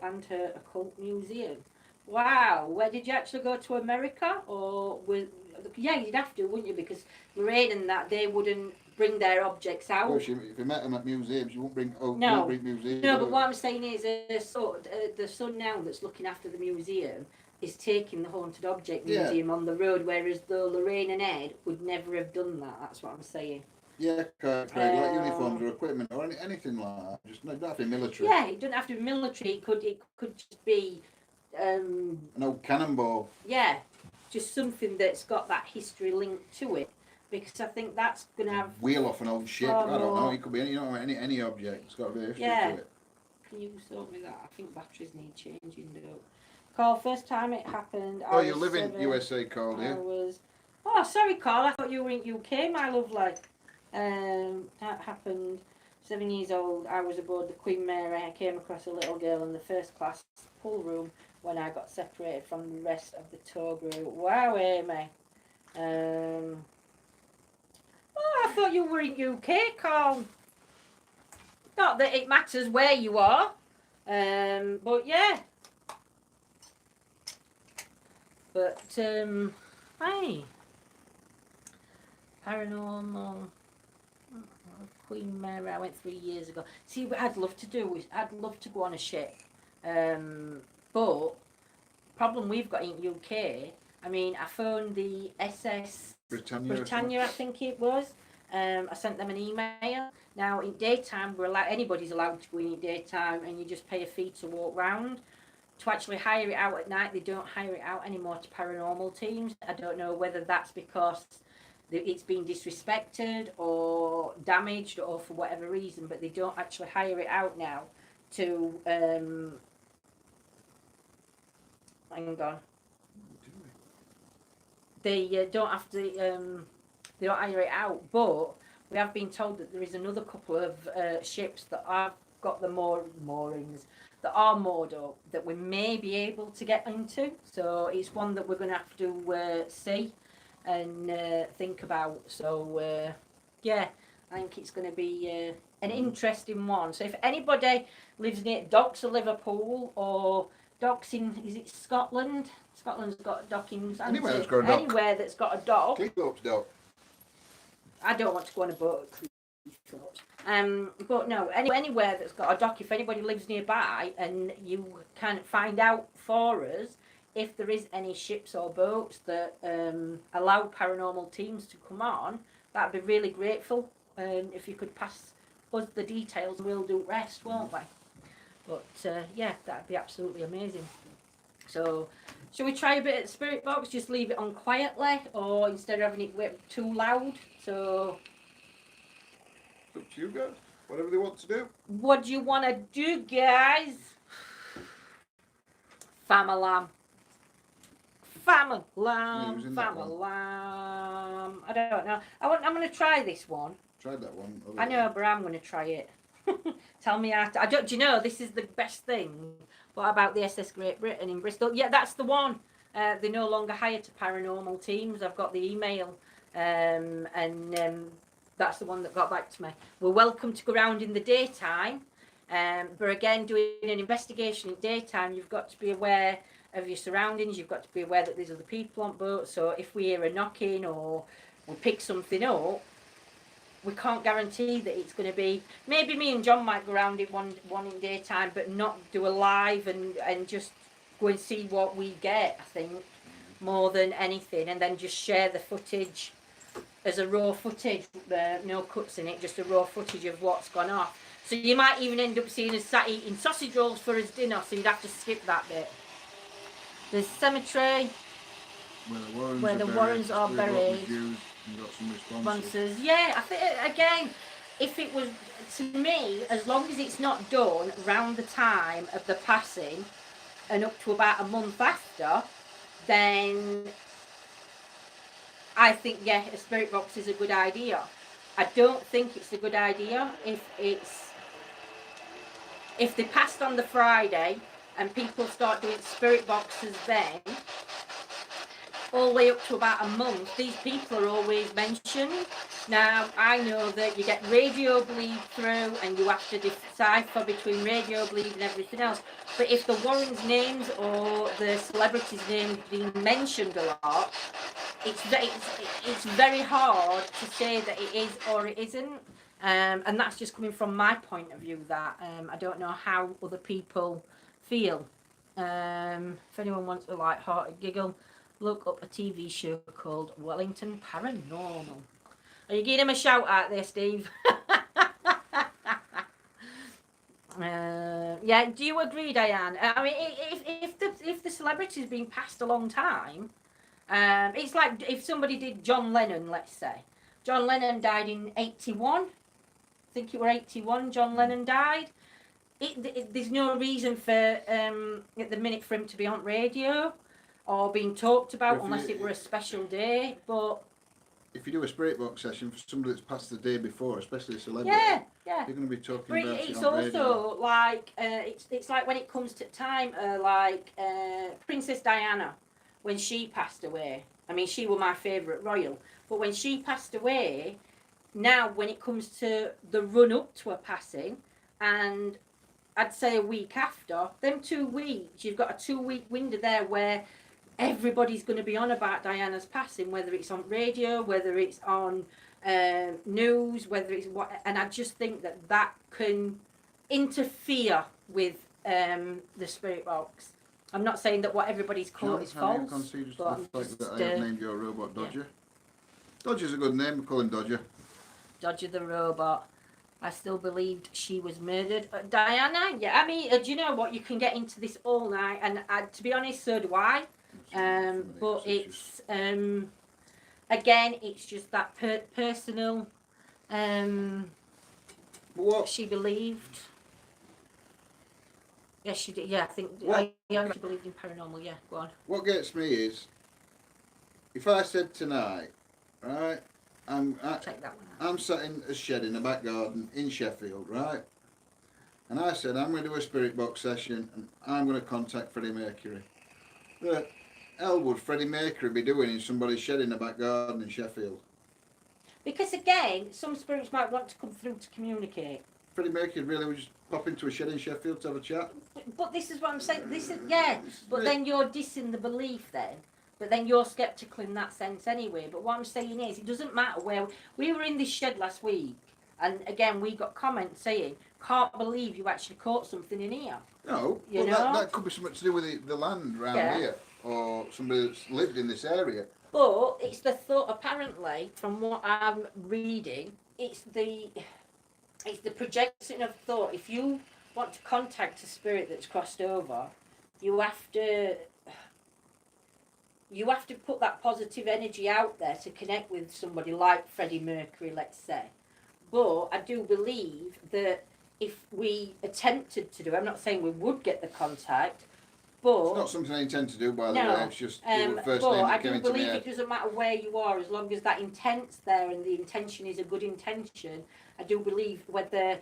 occult museum. Wow, where did you actually go to America or with? Yeah, you'd have to, wouldn't you? Because Lorraine and that they wouldn't bring their objects out. Well, if you met them at museums, you won't bring. No, won't bring museums. No, but what I'm saying is, the son now that's looking after the museum is taking the haunted object museum on the road, whereas though Lorraine and Ed would never have done that. That's what I'm saying. Yeah, Craig, like uniforms or equipment or anything like that. Just not have to be military. Yeah, it doesn't have to be military. It could just be an old cannonball. Yeah. just something that's got that history linked to it, because I think that's going to have. Wheel off an old ship. I don't know. It could be any object. It's got a bit of history to it. Can you sort me that? I think batteries need changing. Carl, first time it happened. Oh, you live in USA, Carl, yeah? Oh, sorry, Carl. I thought you were in UK, my lovely. That happened. 7 years old. I was aboard the Queen Mary. I came across a little girl in the first class pool room when I got separated from the rest of the tour group. Wow, Amy. Oh, I thought you were in UK, Carl. Not that it matters where you are, but yeah. But hey, paranormal. Queen Mary, I went 3 years ago. See, what I'd love to do is I'd love to go on a ship, but problem we've got in UK. I mean, I phoned the SS Britannia, I think it was. I sent them an email. Now in daytime, anybody's allowed to go in daytime, and you just pay a fee to walk round. To actually hire it out at night, they don't hire it out anymore to paranormal teams. I don't know whether that's because it's been disrespected or damaged or for whatever reason, but they don't actually hire it out now to hang on. They don't have to they don't hire it out, but we have been told that there is another couple of ships that have got the moorings that are moored up that we may be able to get into. So it's one that we're going to have to see and think about. So yeah, I think it's going to be an interesting one. So if anybody lives near docks of Liverpool or docks in, is it Scotland? Scotland's got dockings. Anywhere that's got a dock. Anywhere that's got a dock. Cleethorpes dock. I don't want to go on a boat at Cleethorpes. But no, anywhere that's got a dock, if anybody lives nearby and you can find out for us if there is any ships or boats that allow paranormal teams to come on, that'd be really grateful. And if you could pass us the details, we'll do the rest, won't we? But yeah, that'd be absolutely amazing. So, shall we try a bit at Spirit Box? Just leave it on quietly, or instead of having it too loud? So, it's up to you guys. Whatever they want to do. What do you want to do, guys? Famalam. Famalam. I don't know. I'm going to try this one. Tried that one. I know, but I'm going to try it. Tell me how to. Do you know, this is the best thing. What about the SS Great Britain in Bristol? Yeah, that's the one. They no longer hire to paranormal teams. I've got the email. And that's the one that got back to me. We're welcome to go around in the daytime. But again, doing an investigation in daytime, you've got to be aware of your surroundings. You've got to be aware that there's other people on boats. So if we hear a knocking or we pick something up, we can't guarantee that it's going to be. Maybe me and John might go around it one in daytime, but not do a live and just go and see what we get. I think more than anything, and then just share the footage as a raw footage. No cuts in it, just a raw footage of what's gone off. So you might even end up seeing us sat eating sausage rolls for his dinner. So you'd have to skip that bit. The cemetery where the Warrens are buried. You got some responses. Yeah, I think again, if it was to me, as long as it's not done around the time of the passing and up to about a month after, then I think a spirit box is a good idea. I don't think it's a good idea if they passed on the Friday and people start doing spirit boxes then. All the way up to about a month, these people are always mentioned. Now, I know that you get radio bleed through and you have to decipher between radio bleed and everything else. But if the Warrens' names or the celebrities' names being mentioned a lot, it's very hard to say that it is or it isn't. And that's just coming from my point of view, that I don't know how other people feel. If anyone wants a light-hearted giggle, look up a TV show called Wellington Paranormal. Are you giving him a shout out there, Steve? Yeah, do you agree, Diane? I mean, if the celebrity's been passed a long time, It's like if somebody did John Lennon, let's say. John Lennon died in 81. I think it were 81 John Lennon died. There's no reason for at the minute for him to be on radio or being talked about unless it were a special day. But if you do a spirit box session for somebody that's passed the day before, especially a celebrity, yeah, you're going to be talking but about it's it on also radio. like it's like when it comes to time, like Princess Diana, when she passed away. I mean, she was my favourite royal, but when she passed away, now when it comes to the run up to her passing, and I'd say a week after, them 2 weeks, you've got a 2 week window there where everybody's going to be on about Diana's passing, whether it's on radio, whether it's on news, whether it's what, and I just think that can interfere with the spirit box. I'm not saying that what everybody's called is false, but I'm just, that I have named your robot Dodger. Yeah. Dodger's a good name. We call him Dodger. Dodger the robot. I still believed she was murdered. Diana, yeah. I mean, do you know what? You can get into this all night, and to be honest, so do I. But it's again, it's just that personal. What she believed. Yes, she did. Yeah, I think she believed in paranormal. Yeah, go on. What gets me is, if I said tonight, right, Check that one out. I'm sat in a shed in the back garden in Sheffield, right, and I said I'm going to do a spirit box session and I'm going to contact Freddie Mercury. The hell would Freddie Mercury be doing in somebody's shed in the back garden in Sheffield? Because again, some spirits might want to come through to communicate. Freddie Mercury really would just pop into a shed in Sheffield to have a chat. But this is what I'm saying. This is but then you're dissing the belief then. But then you're sceptical in that sense anyway. But what I'm saying is, it doesn't matter where we were in this shed last week, and again we got comments saying, "Can't believe you actually caught something in here." No, that could be something to do with the land around here, or somebody that's lived in this area. But it's the thought. Apparently, from what I'm reading, it's the projection of thought. If you want to contact a spirit that's crossed over, you have to put that positive energy out there to connect with somebody like Freddie Mercury, let's say. But I do believe that if we attempted to do, I'm not saying we would get the contact, but it's not something I intend to do, by the way. It's just the first but name I that came do into my believe head. it doesn't matter where you are, as long as that intent's there and the intention is a good intention. I do believe whether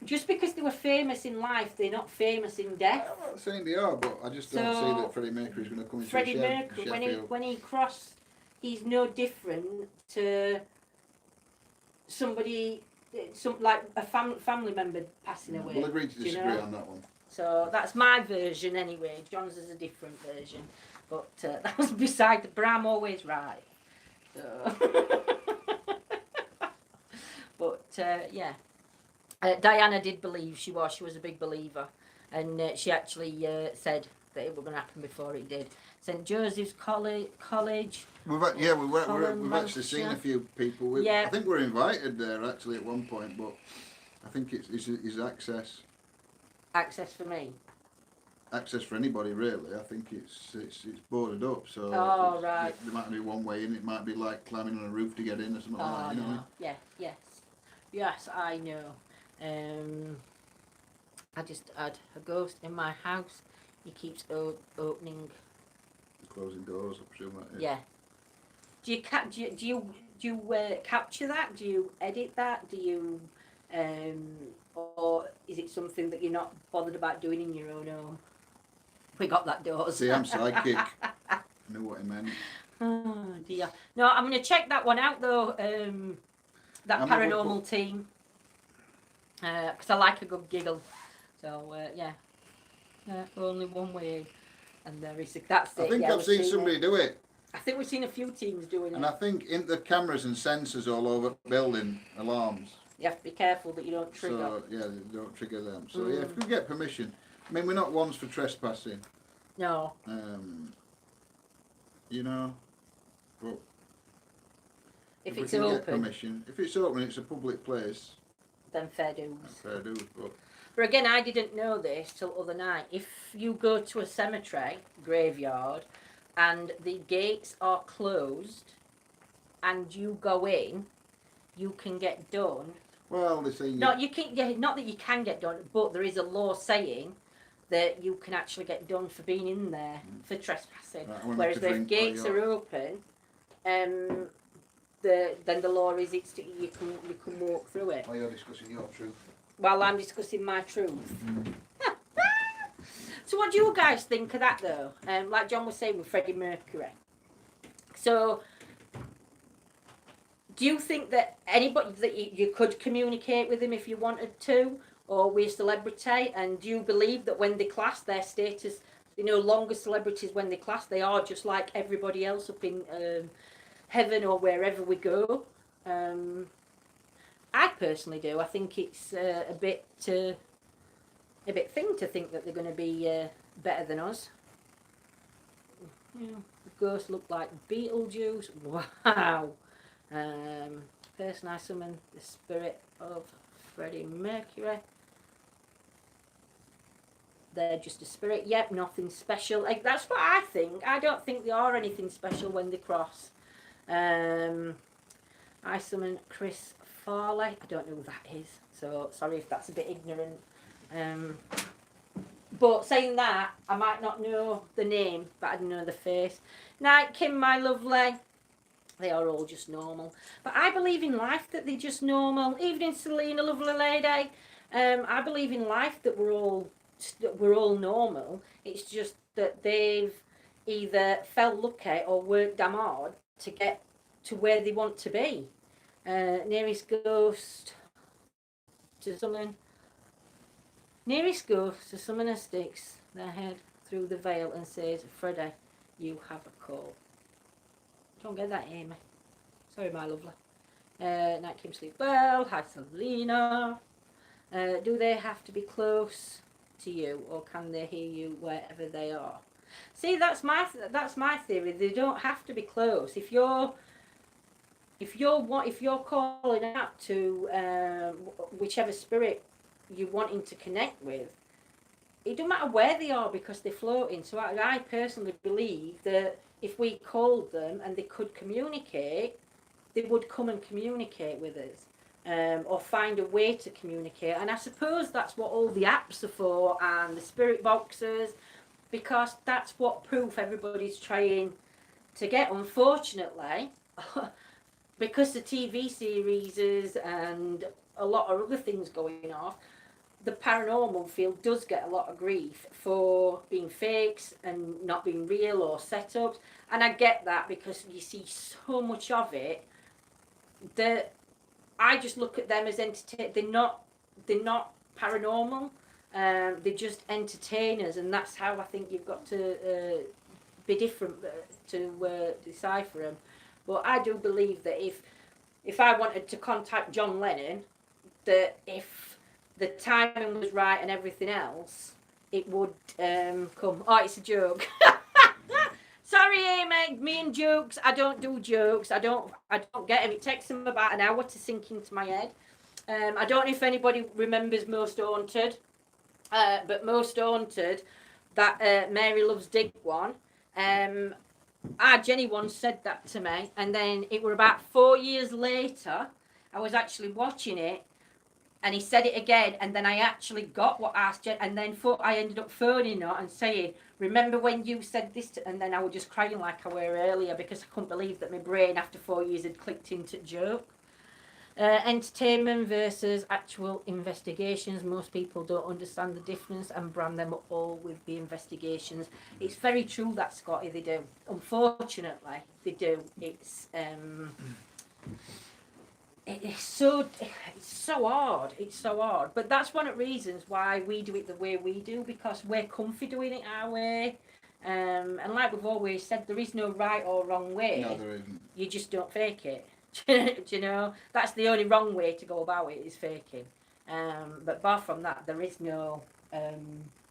just because they were famous in life, they're not famous in death. I'm not saying they are, but I just don't see that Freddie Mercury's going to come into Freddie a shed. Mercury, when he crossed, he's no different to somebody, like a family member passing away. We'll agree to disagree on that one. So that's my version anyway. John's is a different version, but that was beside the. But I'm always right. So. But yeah. Diana did believe she was a big believer, and she actually said that it was going to happen before it did. St Joseph's College. We've actually seen a few people. I think we're invited there actually at one point, but I think it's access. Access for me. Access for anybody really. I think it's boarded up, so right. There might be one way in. It might be like climbing on a roof to get in or something like that. You know? Yes, I know. I just had a ghost in my house. He keeps opening, closing doors. I presume that. Yeah. Do you capture that? Do you edit that? Do you, or is it something that you're not bothered about doing in your own home? We got that doors. See, I'm psychic. I knew what he meant. Oh dear. No, I'm going to check that one out though. That paranormal team. Because I like a good giggle. So yeah, only one way, and there is that's it. I think I've seen somebody do it. I think we've seen a few teams doing it. And I think in the cameras and sensors all over building alarms. You have to be careful that you don't trigger. So yeah, don't trigger them. So yeah, if we get permission, I mean we're not ones for trespassing. No. You know, but if we it's can open, get permission. If it's open, it's a public place. Then fair dues. Fair dues, but again, I didn't know this till other night. If you go to a cemetery graveyard, and the gates are closed and you go in, you can get done. Well, they say Not you can, yeah, not that you can get done, but there is a law saying that you can actually get done for being in there for trespassing. Right, I won't Whereas have to if drink gates while are open, then the law is you can walk through it. you're discussing your truth. While I'm discussing my truth. So what do you guys think of that though? Like John was saying with Freddie Mercury. So do you think that anybody that you could communicate with him if you wanted to, or with a celebrity? And do you believe that when they class their status, longer celebrities when they class, they are just like everybody else up in heaven or wherever we go? I personally do. I think it's a bit thing to think that they're going to be better than us. The ghosts look like Beetlejuice. Wow. Person I summon the spirit of Freddie Mercury. They're just a spirit. Yep, nothing special. Like, that's what I think. I don't think they are anything special when they cross. I summon Chris Farley. I don't know who that is, so sorry if that's a bit ignorant. But saying that, I might not know the name, but I know the face. Night, Kim, my lovely. They are all just normal. But I believe in life that they're just normal. Evening, Selena, lovely lady. I believe in life that we're all normal. It's just that they've either felt lucky or worked damn hard to get to where they want to be. Nearest ghost to summon. Nearest ghost to summoner sticks their head through the veil and says, Freddie, you have a call. Don't get that, Amy. Sorry, my lovely. Night Kim, sleep well. Hi, Selena. Do they have to be close to you, or can they hear you wherever they are? See, that's my theory. They don't have to be close. If you're calling out to whichever spirit you're wanting to connect with, it don't matter where they are because they're floating. So I personally believe that if we called them and they could communicate, they would come and communicate with us, or find a way to communicate. And I suppose that's what all the apps are for, and the spirit boxes, because that's what proof everybody's trying to get. Unfortunately, because the TV series and a lot of other things going off, the paranormal field does get a lot of grief for being fakes and not being real or setups. And I get that because you see so much of it that I just look at them as they're not paranormal. They're just entertainers, and that's how I think you've got to be different to decipher them. But I do believe that if I wanted to contact John Lennon, that if the timing was right and everything else, it would come. Oh, it's a joke. Sorry, Amy. Me and jokes. I don't do jokes. I don't get them. It takes them about an hour to sink into my head. I don't know if anybody remembers Most Haunted, but Most Haunted, that Mary Loves Dig one. Jenny once said that to me, and then it were about 4 years later, I was actually watching it, and he said it again, and then I actually got what I asked Jen, and then I ended up phoning her and saying, remember when you said this, and then I was just crying like I were earlier because I couldn't believe that my brain after 4 years had clicked into joke. Entertainment versus actual investigations. Most people don't understand the difference and brand them all with the investigations. It's very true that, Scotty, they do. Unfortunately, they do. It's so hard. It's so hard. But that's one of the reasons why we do it the way we do, because we're comfy doing it our way. And like we've always said, there is no right or wrong way. No, there isn't. You just don't fake it. Do you know? That's the only wrong way to go about it, is faking. But apart from that, there is no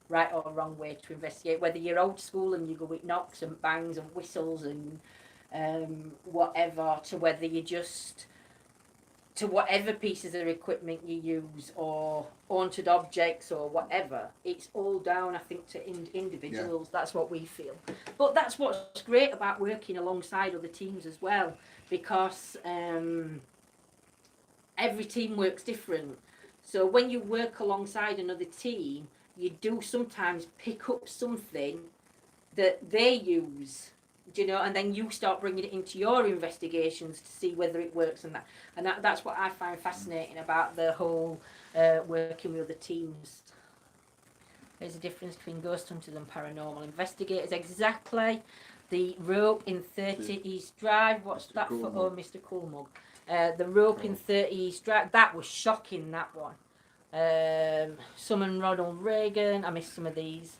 right or wrong way to investigate. Whether you're old school and you go with knocks and bangs and whistles and whatever, to whether you just to whatever pieces of equipment you use or haunted objects or whatever. It's all down, I think, to individuals. Yeah. That's what we feel. But that's what's great about working alongside other teams as well, because every team works different. So when you work alongside another team, you do sometimes pick up something that they use, you know, and then you start bringing it into your investigations to see whether it works and that. And that's what I find fascinating about the whole working with other teams. There's a difference between ghost hunters and paranormal investigators. Exactly. The rope in 30 East Drive. What's Mr. that for? Oh, Mr. Coolmug. The rope in 30 East Drive. That was shocking, that one. Summon Ronald Reagan. I missed some of these.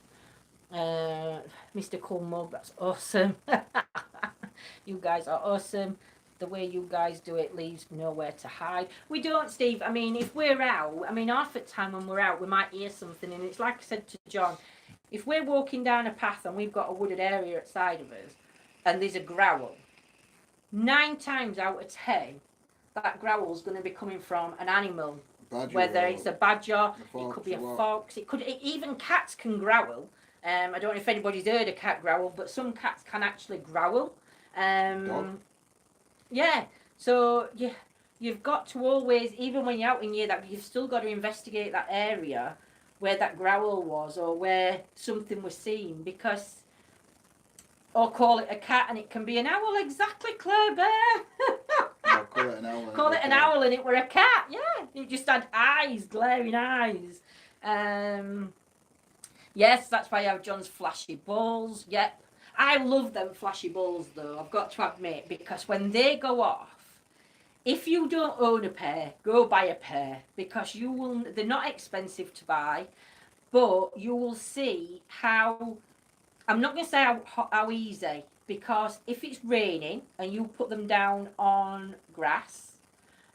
Mr. Coolmug, that's awesome. You guys are awesome. The way you guys do it leaves nowhere to hide. We don't, Steve. I mean, if we're out, I mean, half the time when we're out, we might hear something. And it's like I said to John, if we're walking down a path and we've got a wooded area outside of us and there's a growl, 9 times out of 10, that growl's going to be coming from an animal. Badger, whether it's a badger, it could be a fox, even cats can growl. I don't know if anybody's heard a cat growl, but some cats can actually growl. Dog. Yeah, so you've got to always, even when you're out in that, you've still got to investigate that area where that growl was or where something was seen, because, or call it a cat and it can be an owl. Exactly, Claire Bear. No, call it an owl. Call it an owl and it were a cat. Yeah, it just had eyes, glaring eyes. Yes, that's why I have John's flashy balls. Yep. I love them flashy balls though, I've got to admit, because when they go off, if you don't own a pair, go buy a pair, because they're not expensive to buy, but you will see how, I'm not going to say how easy, because if it's raining and you put them down on grass,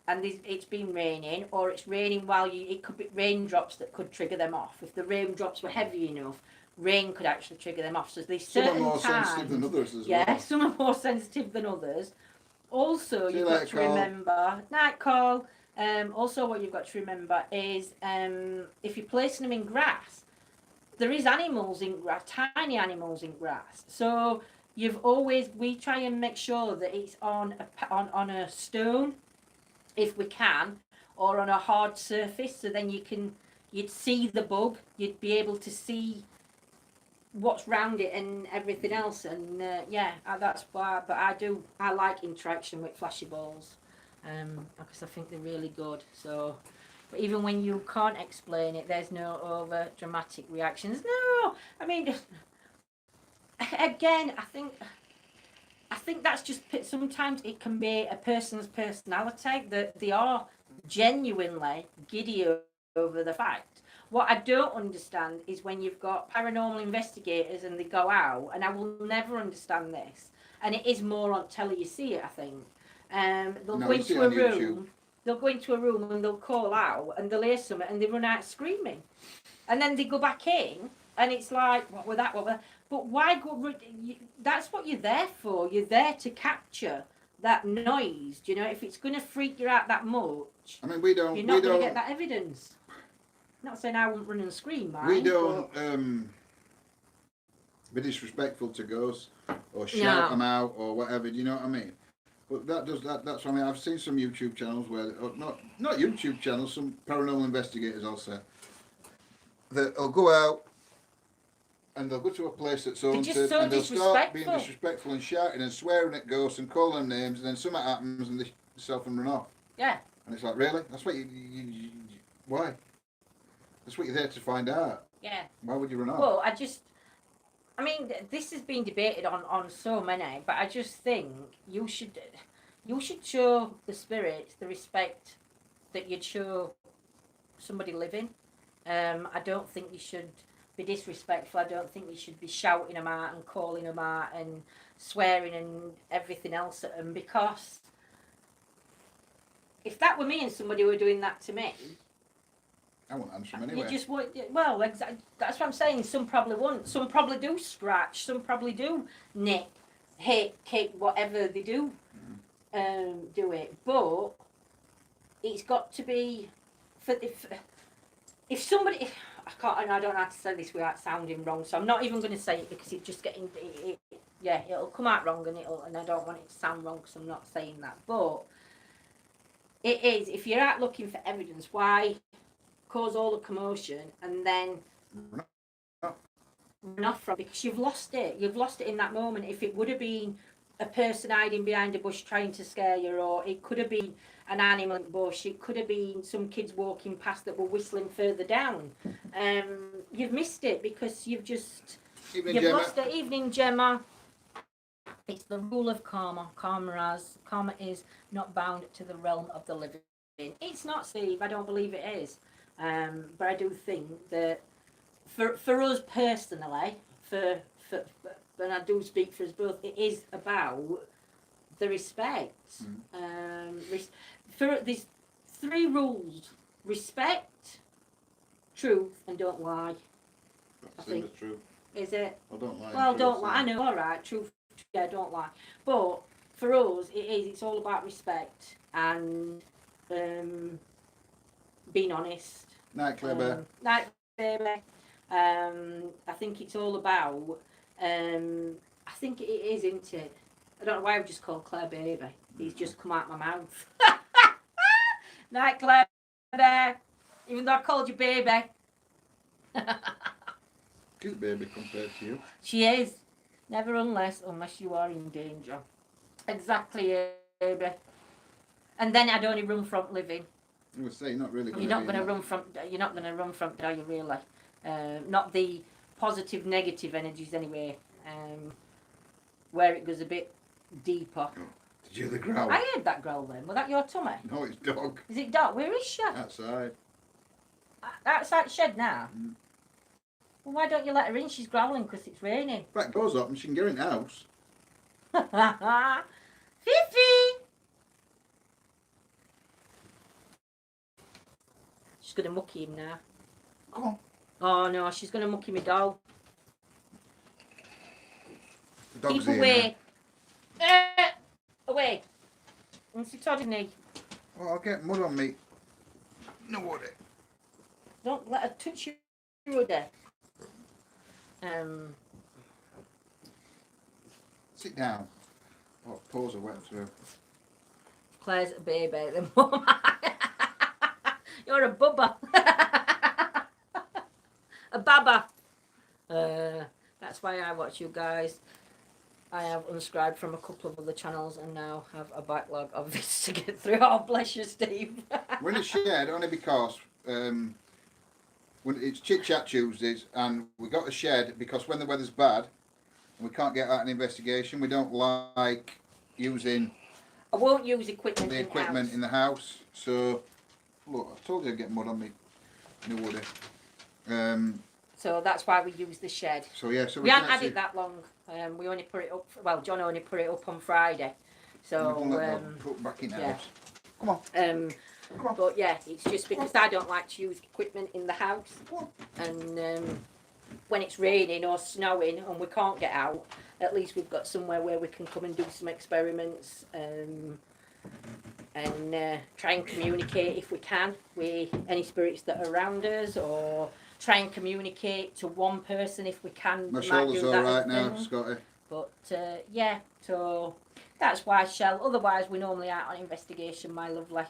and it's been raining, or it's raining while it could be raindrops that could trigger them off. If the raindrops were heavy enough, rain could actually trigger them off. So there's certain some are more times, sensitive than others as well. Yeah, some are more sensitive than others. Also, you've got to remember, night call. Also, what you've got to remember is if you're placing them in grass, there is animals in grass, tiny animals in grass. So we try and make sure that it's on a stone, if we can, or on a hard surface, so then you'd see the bug, you'd be able to see what's round it and everything else. And that's why. But I like interaction with flashy balls, because I think they're really good. So, but even when you can't explain it, there's no over dramatic reactions. No, I mean, again, I think that's just, sometimes it can be a person's personality, that they are genuinely giddy over the fact. What I don't understand is when you've got paranormal investigators and they go out, and I will never understand this, and it is more on telly you see it, I think. They'll go into a room, YouTube. They'll go into a room and they'll call out and they'll hear something and they run out screaming. And then they go back in and it's like, what was that? But why go? That's what you're there for. You're there to capture that noise. You know, if it's going to freak you out that much, I mean, you're not going to get that evidence. I'm not saying I won't run and scream, man. We don't be disrespectful to ghosts or shout them out or whatever. Do you know what I mean? But that's what I mean. I've seen some YouTube channels where, not YouTube channels, some paranormal investigators, I'll say, that'll go out and they'll go to a place that's haunted and they'll start being disrespectful and shouting and swearing at ghosts and calling them names, and then something happens and they self and run off. Yeah. And it's like, really? That's what why? That's what you're there to find out. Yeah. Why would you run off? Well, I mean, this has been debated on so many, but I just think you should show the spirits the respect that you'd show somebody living. I don't think you should be disrespectful. I don't think you should be shouting them out and calling them out and swearing and everything else at them, because if that were me and somebody were doing that to me, I won't answer them anyway. You just would. Well, exactly. That's what I'm saying. Some probably won't. Some probably do scratch. Some probably do nip, hit, kick, whatever they do, do it. But it's got to be for if somebody. I can't, and I don't know how to say this without sounding wrong, so I'm not even going to say it because it's just getting. Yeah, it'll come out wrong, and I don't want it to sound wrong because I'm not saying that. But it is. If you're out looking for evidence, why cause all the commotion and then run off from? Because you've lost it. You've lost it in that moment. If it would have been a person hiding behind a bush trying to scare you, or it could have been an animal in the bush, it could have been some kids walking past that were whistling further down. You've missed it because you've lost it. Evening, Gemma. It's the rule of karma. Karma is not bound to the realm of the living. It's not, Steve. I don't believe it is. But I do think that for us personally, and I do speak for us both, it is about the respect. There's 3 rules: respect, truth, and don't lie. I think the truth. Is it? I don't lie. Well, don't lie. I know, all right. Truth. Yeah, don't lie. But for us, it's all about respect and being honest. Night, Claire. Night, baby. I think it's all about. I think it is, isn't it? I don't know why I've just called Claire baby. He's just come out my mouth. Night, Claire. Even though I called you baby. Cute baby compared to you. She is. Never unless you are in danger. Exactly, baby. And then I'd only run from living. I would say not really. You're not going to run from. You're not going to run from it, are you really? Not the positive, negative energies anyway. Where it goes a bit deeper. Oh, did you hear the growl? I heard that growl then. Was that your tummy? No, it's dog. Is it dog? Where is she? Outside. Outside the shed now? Mm. Well, why don't you let her in? She's growling because it's raining. Back door's up and she can get in the house. Fifi! She's going to mucky him now. Come on. Oh no, she's going to mucky me doll. The dog's Keep away. Away. And sit on his knee. Oh, I'll get mud on me. No water. Don't let her touch you, Rudder. Sit down. Oh, paws are wet through. Claire's a baby. Then you're a bubba. A baba. That's why I watch you guys. I have unsubscribed from a couple of other channels and now have a backlog of this to get through. Oh, bless you, Steve. We're in a shed only because when it's Chit Chat Tuesdays and we got a shed because when the weather's bad and we can't get out an investigation, we don't like using I won't use equipment in the house. So, look, I told you I'd get mud on me. No woody. So that's why we use the shed. So yeah, so we haven't had it that long. We only put it up. Well, John only put it up on Friday. So put back in yeah. house. Come on. Come on. But yeah, it's just because I don't like to use equipment in the house, and when it's raining or snowing and we can't get out, at least we've got somewhere where we can come and do some experiments and try and communicate if we can with any spirits that are around us, or try and communicate to one person if we can. My shoulder's all right now, Scotty. But yeah, so that's why, Shell. Otherwise, we're normally out on investigation, my lovely.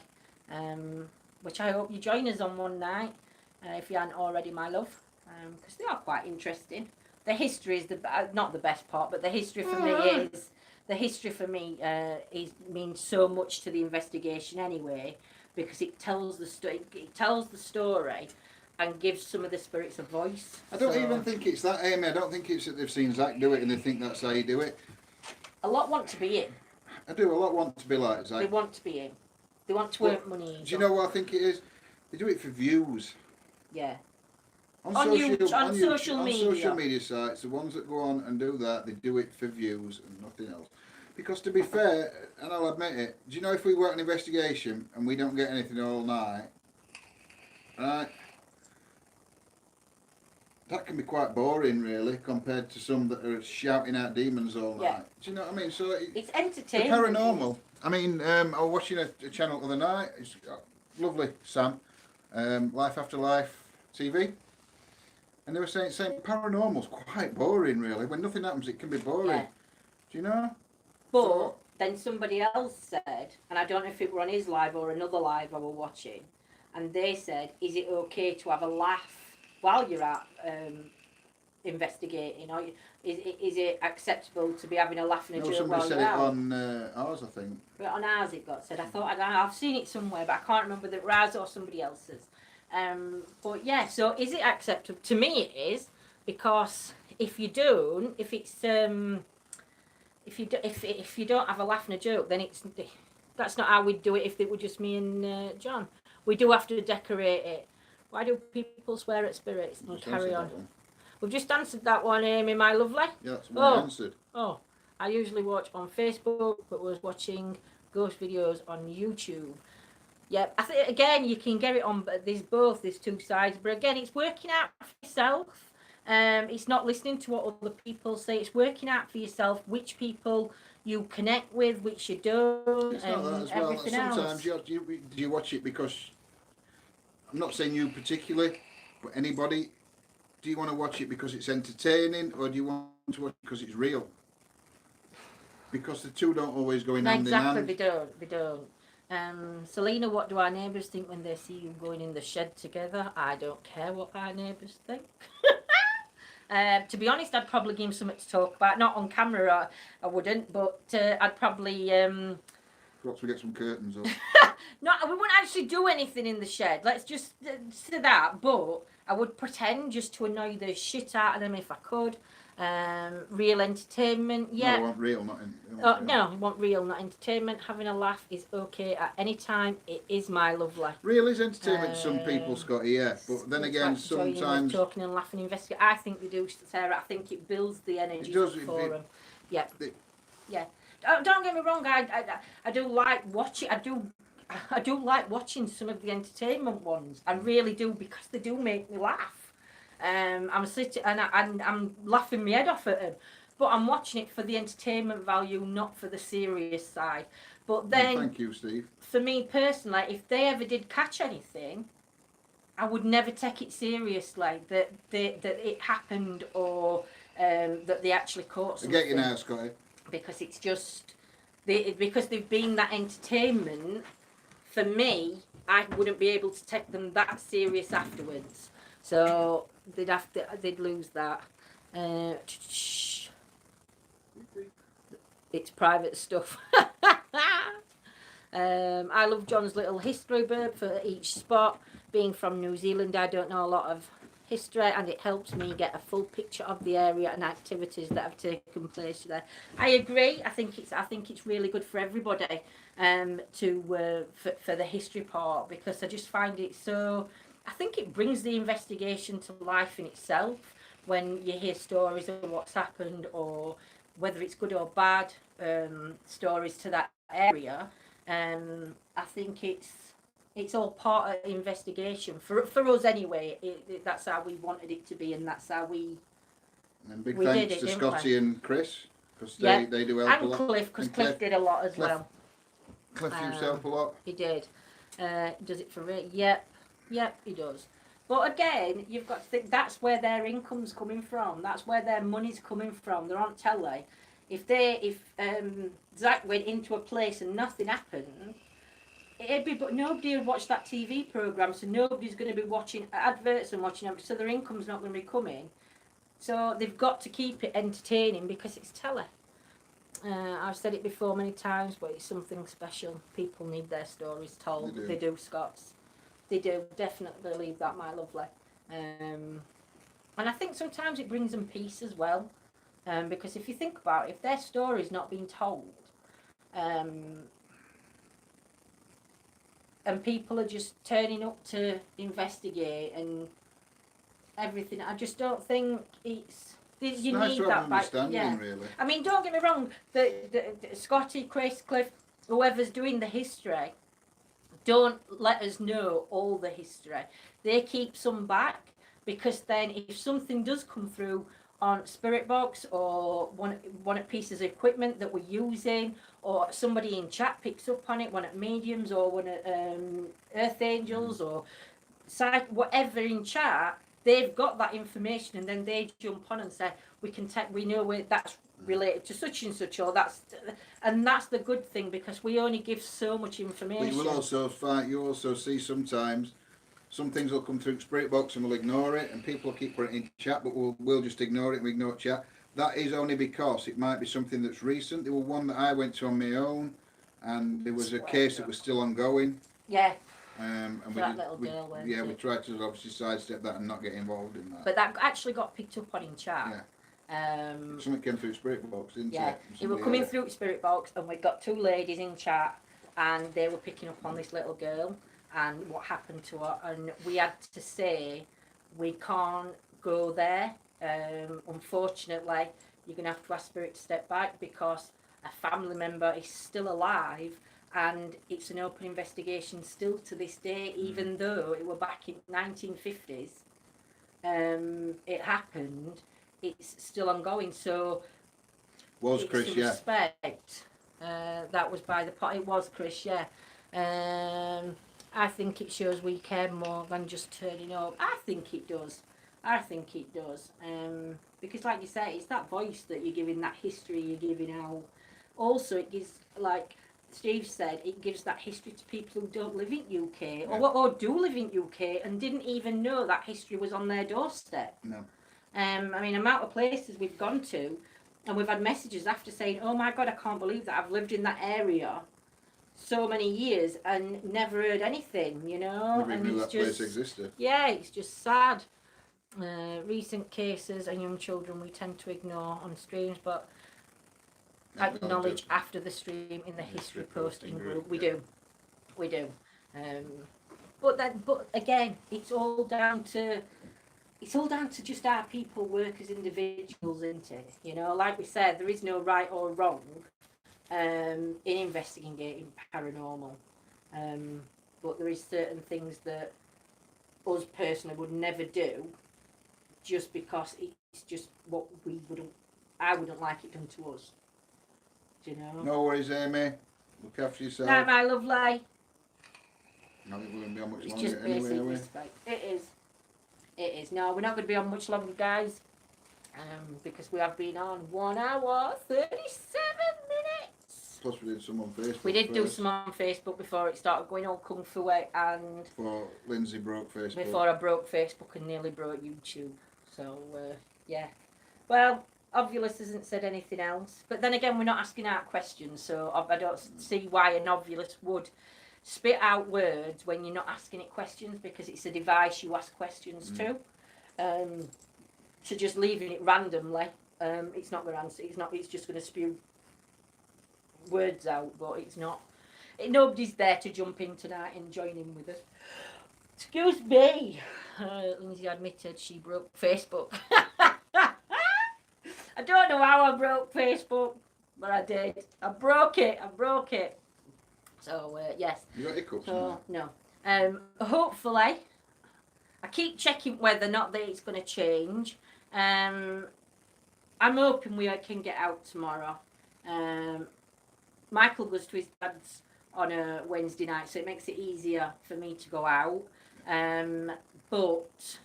Which I hope you join us on one night, if you aren't already, my love, because they are quite interesting. The history is not the best part, but the history for me is means so much to the investigation anyway, because it tells the story and gives some of the spirits a voice. I don't even think it's that, Amy. I don't think it's that they've seen Zach do it and they think that's how you do it. A lot want to be in. I do. A lot want to be like Zach. They want to be in. They want to earn money. Do you know what I think it is? They do it for views. Yeah. On social media sites, the ones that go on and do that, they do it for views and nothing else. Because to be fair, and I'll admit it, do you know if we work an investigation and we don't get anything all night, right? That can be quite boring, really, compared to some that are shouting out demons all night. Do you know what I mean? So it's entertaining. The paranormal. I mean, I was watching a channel the other night. lovely Sam, Life After Life TV, and they were saying paranormal's quite boring really. When nothing happens, it can be boring. Yeah. Do you know? But So- then somebody else said, and I don't know if it were on his live or another live I were watching, and they said, is it okay to have a laugh while you're at investigating? Or is it acceptable to be having a laugh and a No, joke somebody while said you're it out? on ours, I think. But on ours it got said. I thought I've seen it somewhere, but I can't remember that it was ours or somebody else's. But yeah, so is it acceptable? To me, it is, because if you don't, if it's if you don't have a laugh and a joke, then that's not how we'd do it if it were just me and John. We do have to decorate it. Why do people swear at spirits and Just carry answered on? that one. We've just answered that one, Amy, my lovely. Yeah, that's what I Oh. answered. Oh, I usually watch on Facebook, but was watching ghost videos on YouTube. Yep, I think again you can get it on. There's two sides, but again it's working out for yourself. It's not listening to what other people say. It's working out for yourself which people you connect with, which you don't, It's not that and as well. everything Sometimes else. do you watch it because, I'm not saying you particularly, but anybody, do you want to watch it because it's entertaining, or do you want to watch it because it's real? Because the two don't always go in No, hand exactly, in they hand. don't. They don't. Selena, what do our neighbours think when they see you going in the shed together? I don't care what our neighbours think. To be honest, I'd probably give him something to talk about. Not on camera, I wouldn't, but I'd probably. Perhaps we get some curtains up. No, we wouldn't actually do anything in the shed. Let's just say that. But I would pretend just to annoy the shit out of them if I could. Real entertainment, No, yeah. I want real, not in. Oh, no, I want real, not entertainment. Having a laugh is okay at any time. It is my lovely. Real is entertainment to some people, Um, Scotty, yeah. But then It's again, like enjoying the sometimes talking and laughing, investigate. I think they do, Sarah. I think it builds the energy does, for them. Yeah, it- yeah. Don't get me wrong. I do like watching. I do like watching some of the entertainment ones. I really do, because they do make me laugh. I'm sitting and I'm laughing my head off at them, but I'm watching it for the entertainment value, not for the serious side. But then, thank you, Steve. for me personally, if they ever did catch anything, I would never take it seriously that it happened, or that they actually caught I something. get you now, Scotty. Because it's just because they've been that entertainment. For me, I wouldn't be able to take them that serious afterwards. So they'd lose that. It's private stuff. I love John's little history blurb for each spot. Being from New Zealand, I don't know a lot of history, and it helps me get a full picture of the area and activities that have taken place there. I agree. I think it's really good for everybody for the history part, because I just find it so. I think it brings the investigation to life in itself when you hear stories of what's happened, or whether it's good or bad, stories to that area. I think it's all part of the investigation for us anyway. That's how we wanted it to be, and that's how we. And big We thanks did it, to didn't Scotty we? and Chris, because Yeah. they do help a And lot. Cliff, because And Cliff did a lot as Cliff- well. Cliff used to help a lot. He did. Does it for real? Yep, he does. But again, you've got to think that's where their income's coming from. That's where their money's coming from. They're on telly. If Zach went into a place and nothing happened, it'd be, but nobody would watch that TV program, so nobody's going to be watching adverts and watching them, so their income's not going to be coming. So they've got to keep it entertaining because it's telly. I've said it before many times, but it's something special. People need their stories told. They do. They do, Scots. They do. Definitely believe that, my lovely. And I think sometimes it brings them peace as well. Because if you think about it, if their story's not being told, and people are just turning up to investigate and everything, I just don't think it's you nice need to have that an back. understanding, Yeah. really. I mean, don't get me wrong. The Scotty, Chris, Cliff, whoever's doing the history, don't let us know all the history. They keep some back, because then if something does come through on spirit box, or one of pieces of equipment that we're using, or somebody in chat picks up on it, one of mediums, or one of earth angels, or whatever in chat, they've got that information, and then they jump on and say, we know where that's related to such and such, or and that's the good thing, because we only give so much information. But you will also find, you also see sometimes some things will come through spirit box and we'll ignore it, and people will keep putting it in chat, but we'll just ignore it and we ignore chat. That is only because it might be something that's recent. There was one that I went to on my own, and there was a case that was still ongoing. Yeah. And we tried to obviously sidestep that and not get involved in that. But that actually got picked up on in chat. Yeah. Something came through spirit box, didn't it? Yeah, it were coming through spirit box, and we got two ladies in chat, and they were picking up on this little girl and what happened to her, and we had to say we can't go there. Unfortunately, you're gonna have to ask spirit to step back, because a family member is still alive, and it's an open investigation still to this day, even though it were back in 1950s. It happened. It's still ongoing. So was Chris, yeah. Respect. That was by the pot. It was Chris, yeah. I think it shows we care more than just turning up. I think it does. Because, like you say, it's that voice that you're giving, that history you're giving out. Also, it gives, like Steve said, it gives that history to people who don't live in UK, or do live in UK and didn't even know that history was on their doorstep. No. I mean, amount of places we've gone to, and we've had messages after saying, "Oh my God, I can't believe that I've lived in that area so many years and never heard anything," you know. Never knew that place existed. Yeah, it's just sad. Recent cases and young children we tend to ignore on streams, but acknowledge after the stream in the history posting group. We do. But again, it's all down to just our people work as individuals, isn't it? You know, like we said, there is no right or wrong in investigating paranormal. But there is certain things that us personally would never do, just because it's just what I wouldn't like it done to us. Do you know? No worries, Amy. Look after yourself. Night, my lovely. I think we're going to be on much longer anyway, are we? It is. No, we're not going to be on much longer, guys. Because we have been on 1 hour, 37 minutes. Plus we did some on Facebook. We did do some on Facebook before it started going all kung fu, and before Lindsay broke Facebook. Before I broke Facebook and nearly broke YouTube. So, yeah. Well, Ovulus hasn't said anything else. But then again, we're not asking out questions, so I don't see why a Novulus would spit out words when you're not asking it questions, because it's a device you ask questions to. So just leaving it randomly, it's not going to answer. It's just going to spew words out, but it's not. Nobody's there to jump in tonight and join in with us. Excuse me. Lindsay admitted she broke Facebook. I don't know how I broke Facebook, but I did. I broke it. So, yes. You got hiccups? So, no. Hopefully, I keep checking whether or not that it's going to change. I'm hoping we can get out tomorrow. Michael goes to his dad's on a Wednesday night, so it makes it easier for me to go out. But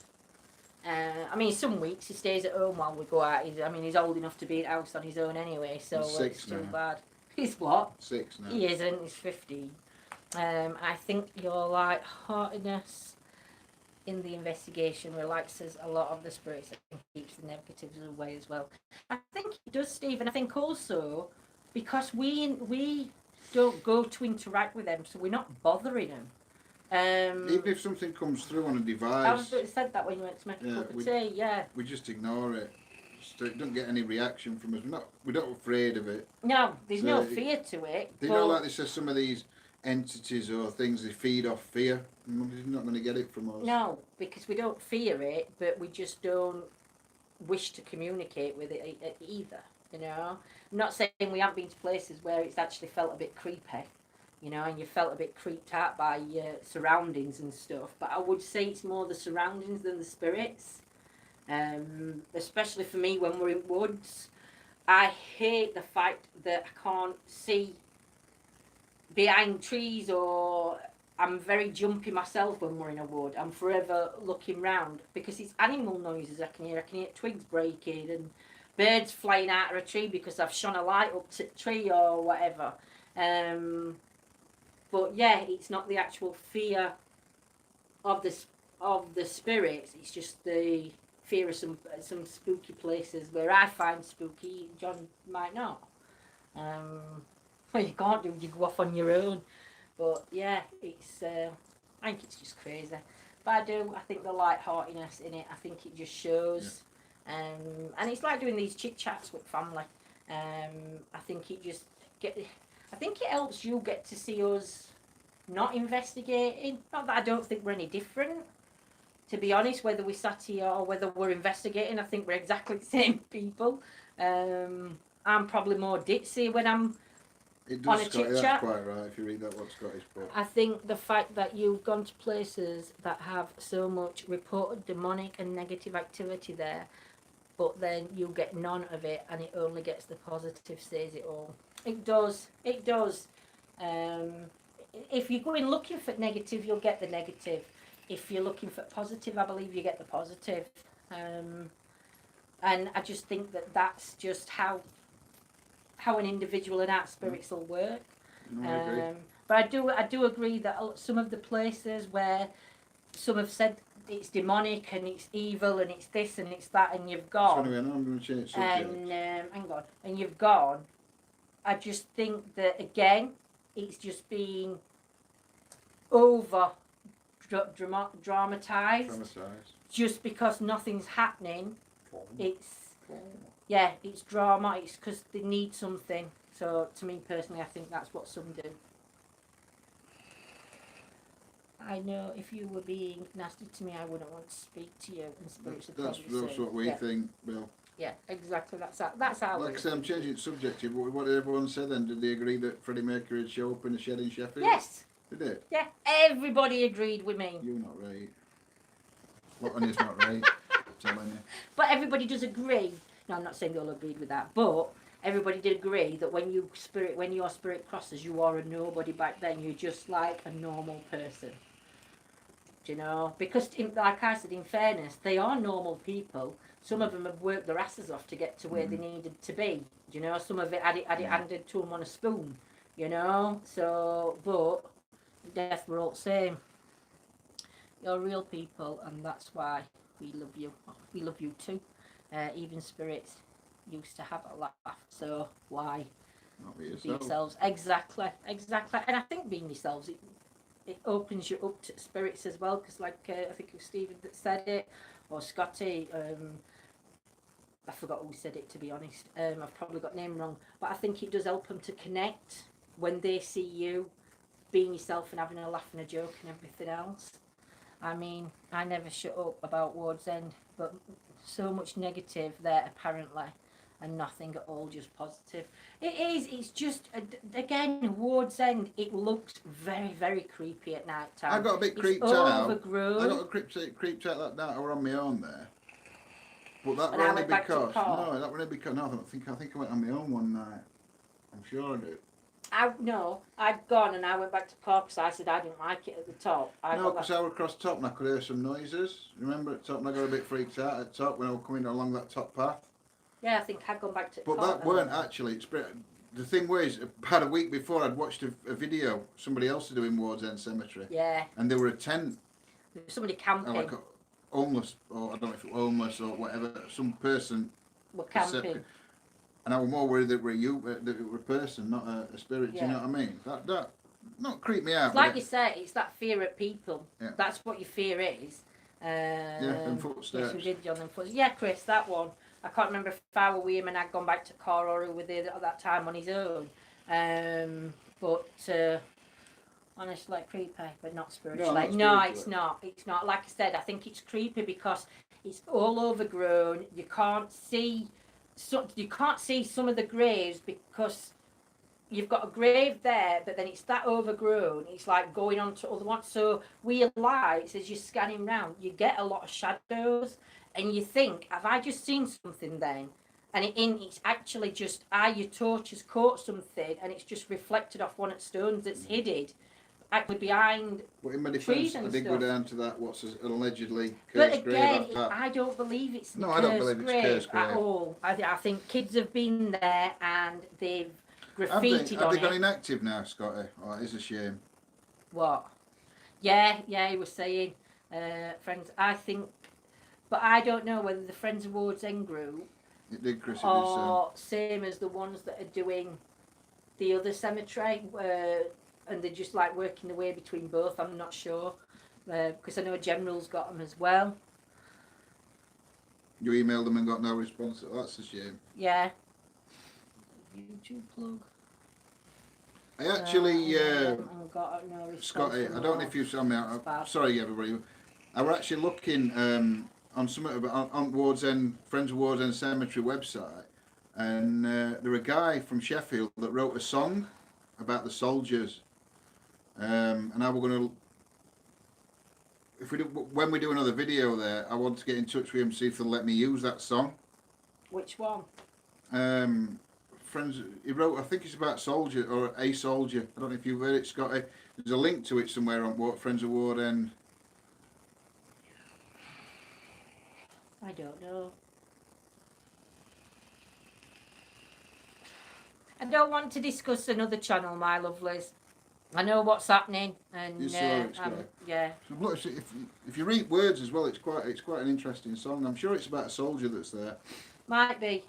I mean, some weeks he stays at home while we go out. He's old enough to be at house on his own anyway, so it's too bad. He's what? 6 now. He isn't. He's 15. I think your light-heartedness in the investigation relaxes a lot of the spirits and keeps the negatives away as well. I think it does, Steve, and I think also because we don't go to interact with them, so we're not bothering them. Even if something comes through on a device. I said that when you went to make a cup of tea, yeah. We just ignore it. Don't get any reaction from us. We're not afraid of it. No, there's no fear to it. You know, like they say, some of these entities or things, they feed off fear. You're not going to get it from us. No, because we don't fear it, but we just don't wish to communicate with it either. You know, I'm not saying we haven't been to places where it's actually felt a bit creepy, you know, and you felt a bit creeped out by your surroundings and stuff. But I would say it's more the surroundings than the spirits. Especially for me when we're in woods. I hate the fact that I can't see behind trees, or I'm very jumpy myself when we're in a wood. I'm forever looking round because it's animal noises I can hear. I can hear twigs breaking and birds flying out of a tree because I've shone a light up to the tree or whatever. But yeah, it's not the actual fear of the spirits. It's just the fear of some spooky places where I find spooky. John might not. Well, you can't do. You go off on your own. But yeah, it's. I think it's just crazy. But I do. I think the lightheartedness in it. I think it just shows. And it's like doing these chit chats with family. I think it just get. I think it helps you get to see us not investigating. Not that I don't think we're any different. To be honest, whether we sat here or whether we're investigating, I think we're exactly the same people. I'm probably more ditzy when I'm It on does, a Scotty, chit that's chat. quite right if you read that what Scotty's put. I think the fact that you've gone to places that have so much reported demonic and negative activity there, but then you get none of it, and it only gets the positive, says it all. It does. It does. Um, if you're going looking for negative, you'll get the negative. If you're looking for positive, I believe you get the positive. And I just think that that's just how an individual and our spirits will work. No, I agree. But I do agree that some of the places where some have said it's demonic and it's evil and it's this and it's that, and you've So gone anyway, now I'm going to change and subject. hang on, and you've gone. I just think that again, it's just being over dramatized. Traumatised. Just because nothing's happening, it's yeah, it's drama. It's because they need something. So to me personally, I think that's what some do. I know if you were being nasty to me, I wouldn't want to speak to you. And spirits would That's probably say, what we yeah, think, Bill. yeah, exactly. That's how. Like I said, I'm changing the subject here, but what did everyone say then? Did they agree that Freddie Mercury would show up in a shed in Sheffield? Yes. They did? Yeah, everybody agreed with me. You're not right. What on is not right? I'm telling you. But everybody does agree. No, I'm not saying they all agreed with that, but everybody did agree that when your spirit crosses, you are a nobody back then. You're just like a normal person. Do you know? Because, like I said, in fairness, they are normal people. Some of them have worked their asses off to get to where they needed to be. Do you know? Some of it had it handed to them on a spoon. You know? So, but death, we're all the same. You're real people, and that's why we love you. We love you too. Even spirits used to have a laugh, so why Not be be yourself. yourselves? Exactly. And I think being yourselves, it opens you up to spirits as well, because like I think it was Stephen that said it, or Scotty. I forgot who said it, to be honest. I've probably got name wrong, but I think it does help them to connect when they see you being yourself and having a laugh and a joke and everything else. I mean, I never shut up about Ward's End, but so much negative there apparently, and nothing at all, just positive. It is. It's just again Ward's End. It looks very, very creepy at night time. I got a bit creeped it's out. overgrown. I got creeped out that night. I were on my own there. But that And were I only went back to because Carl. no, that were only because no, I think I went on my own one night. I'm sure I did. I'd gone and I went back to Cork because I said I didn't like it at the top. No, because I were across top and I could hear some noises. Remember at top, and I got a bit freaked out at top when I was coming along that top path. Yeah, I think I'd gone back to But Cork. that weren't actually. The thing was, about a week before, I'd watched a video somebody else was doing Ward's End Cemetery, Yeah, and there were a tent, there was somebody camping. like a homeless, or I don't know if it was homeless or whatever, some person. We're camping. And I was more worried that it were that it were a person, not a spirit. Yeah. Do you know what I mean? That not creep me out. It's like you say, it's that fear at people. Yeah. That's what your fear is. them footsteps. Yes, we did, John. Them footsteps. Yeah, Chris, that one. I can't remember if I were with him and I'd gone back to Cor or he was there at that time on his own. But honestly, creepy, but not spiritual. not No, spiritual. it's not. It's not. Like I said, I think it's creepy because it's all overgrown. You can't see. You can't see some of the graves because you've got a grave there, but then it's that overgrown. It's like going on to other ones. So with your lights, as you're scanning round, you get a lot of shadows, and you think, have I just seen something then? And it's actually just your torch has caught something, and it's just reflected off one of the stones that's hidden, actually behind. But in my Trees defence, I and did go stuff. down to that what's allegedly But cursed grave again, after that. I don't believe it's No, I don't cursed believe it's grave cursed at grave. all. I think kids have been there and they've graffitied Have on they gone it. inactive now, Scotty? Oh, it is a shame. What? Yeah, he was saying, friends. I think, but I don't know whether the Friends Awards End group It did, Chris. It did are same as the ones that are doing the other cemetery, and they're just like working their way between both. I'm not sure, because I know General's got them as well. You emailed them and got no response. That's a shame. Yeah. YouTube plug. I actually, got no response Scotty, from I don't know the if you saw me. bad. Sorry, everybody. I were actually looking on some on Ward's End, Friends of Ward's End Cemetery website, and there were a guy from Sheffield that wrote a song about the soldiers, and I were going to. When we do another video there, I want to get in touch with him, see if they'll let me use that song. Which one? Friends, he wrote, I think it's about soldier or a soldier. I don't know if you've heard it, Scotty. There's a link to it somewhere on Friends of Ward End. I don't know. I don't want to discuss another channel, my lovelies. I know what's happening, and You saw it, Scotty. yeah. So look, if you read words as well, it's quite an interesting song. I'm sure it's about a soldier that's there. Might be.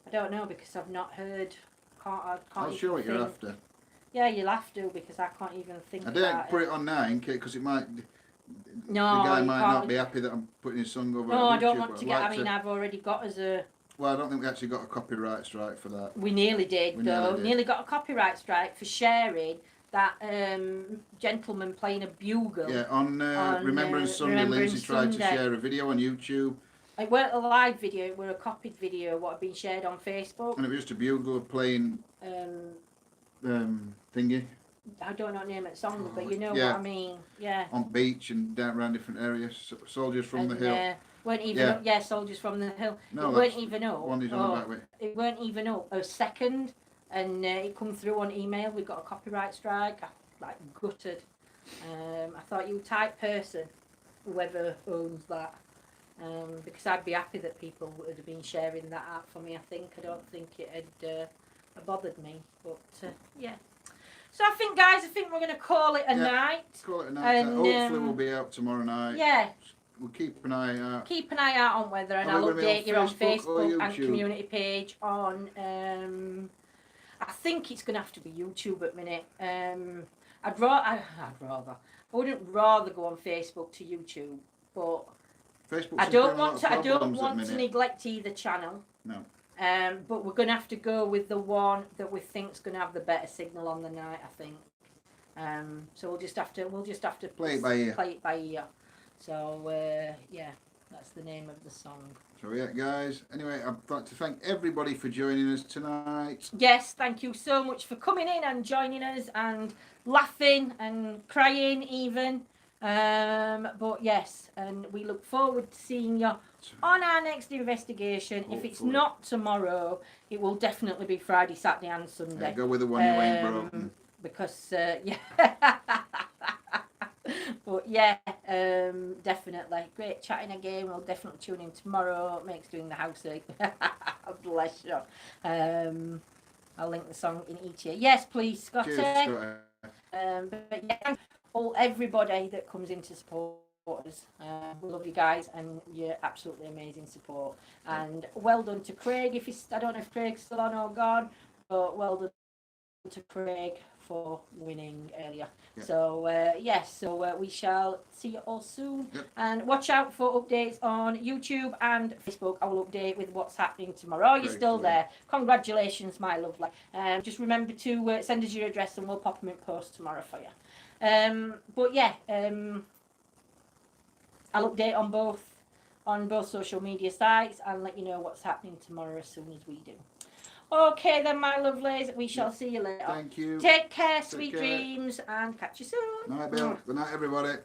I don't know because I've not heard. I can't I'll even show it think. you after. Yeah, you'll have to because I can't even think. I about didn't put it on now because it might. No, the guy you might can't. not be happy that I'm putting his song over. No, on I don't YouTube, want but to I'd get. like I mean, I've already got as a. Well, I don't think we actually got a copyright strike for that. We nearly did, We though. nearly did. Nearly got a copyright strike for sharing that gentleman playing a bugle. Yeah, on Remembrance Sunday, Remembrance Lindsay tried Sunday. to share a video on YouTube. It weren't a live video, it were a copied video, what had been shared on Facebook. And it was just a bugle playing thingy I don't know the name of the song, but you know Yeah. what I mean. Yeah. on beach and down around different areas. Soldiers from the hill. Weren't even Yeah. up, yeah, Soldiers from the Hill. No, it weren't that's even up. one he's on about with. It weren't even up a second, and it come through on email. We got a copyright strike. I like gutted. I thought you type person, whoever owns that, because I'd be happy that people would have been sharing that out for me. I don't think it had bothered me, but yeah. So I think, guys, we're going to call it a night. Call it a night. And, Hopefully we'll be out tomorrow night. Yeah. We'll keep an eye out. Keep an eye out on weather, and Are we I'll gonna be on update you on Facebook or Facebook and YouTube? community page on. I think it's going to have to be YouTube at minute. I'd rather. I wouldn't rather go on Facebook to YouTube, but Facebook's I don't want to. I don't want to neglect either channel. No. But we're going to have to go with the one that we think's going to have the better signal on the night. I think. So we'll just have to Play it by ear. Play it by ear. So yeah, that's the name of the song. So yeah, guys. Anyway, I'd like to thank everybody for joining us tonight. Yes, thank you so much for coming in and joining us and laughing and crying even. But yes, and we look forward to seeing you on our next investigation. Hopefully. If it's not tomorrow, it will definitely be Friday, Saturday and Sunday. Yeah, go with the one you ain't broken. Because yeah. But yeah, definitely. Great chatting again. We'll definitely tune in tomorrow. Make's doing the house. Bless you. I'll link the song in each year. Yes, please, Scotty. Cheers, Scotty. But yeah, thank everybody that comes in to support us. We love you guys, and you're absolutely amazing support. And well done to Craig. I don't know if Craig's still on or gone, but well done to Craig for winning earlier. Yep. So we shall see you all soon. Yep. And watch out for updates on YouTube and Facebook. I will update with what's happening tomorrow. You're Very still cool. there. Congratulations, my lovely. Just remember to send us your address and we'll pop them in post tomorrow for you. But yeah, I'll update on both social media sites and let you know what's happening tomorrow as soon as we do. Okay then, my lovelies, we shall see you later. Thank you. Take care, Take sweet care. dreams, and catch you soon. Night, Bill. Good night, everybody.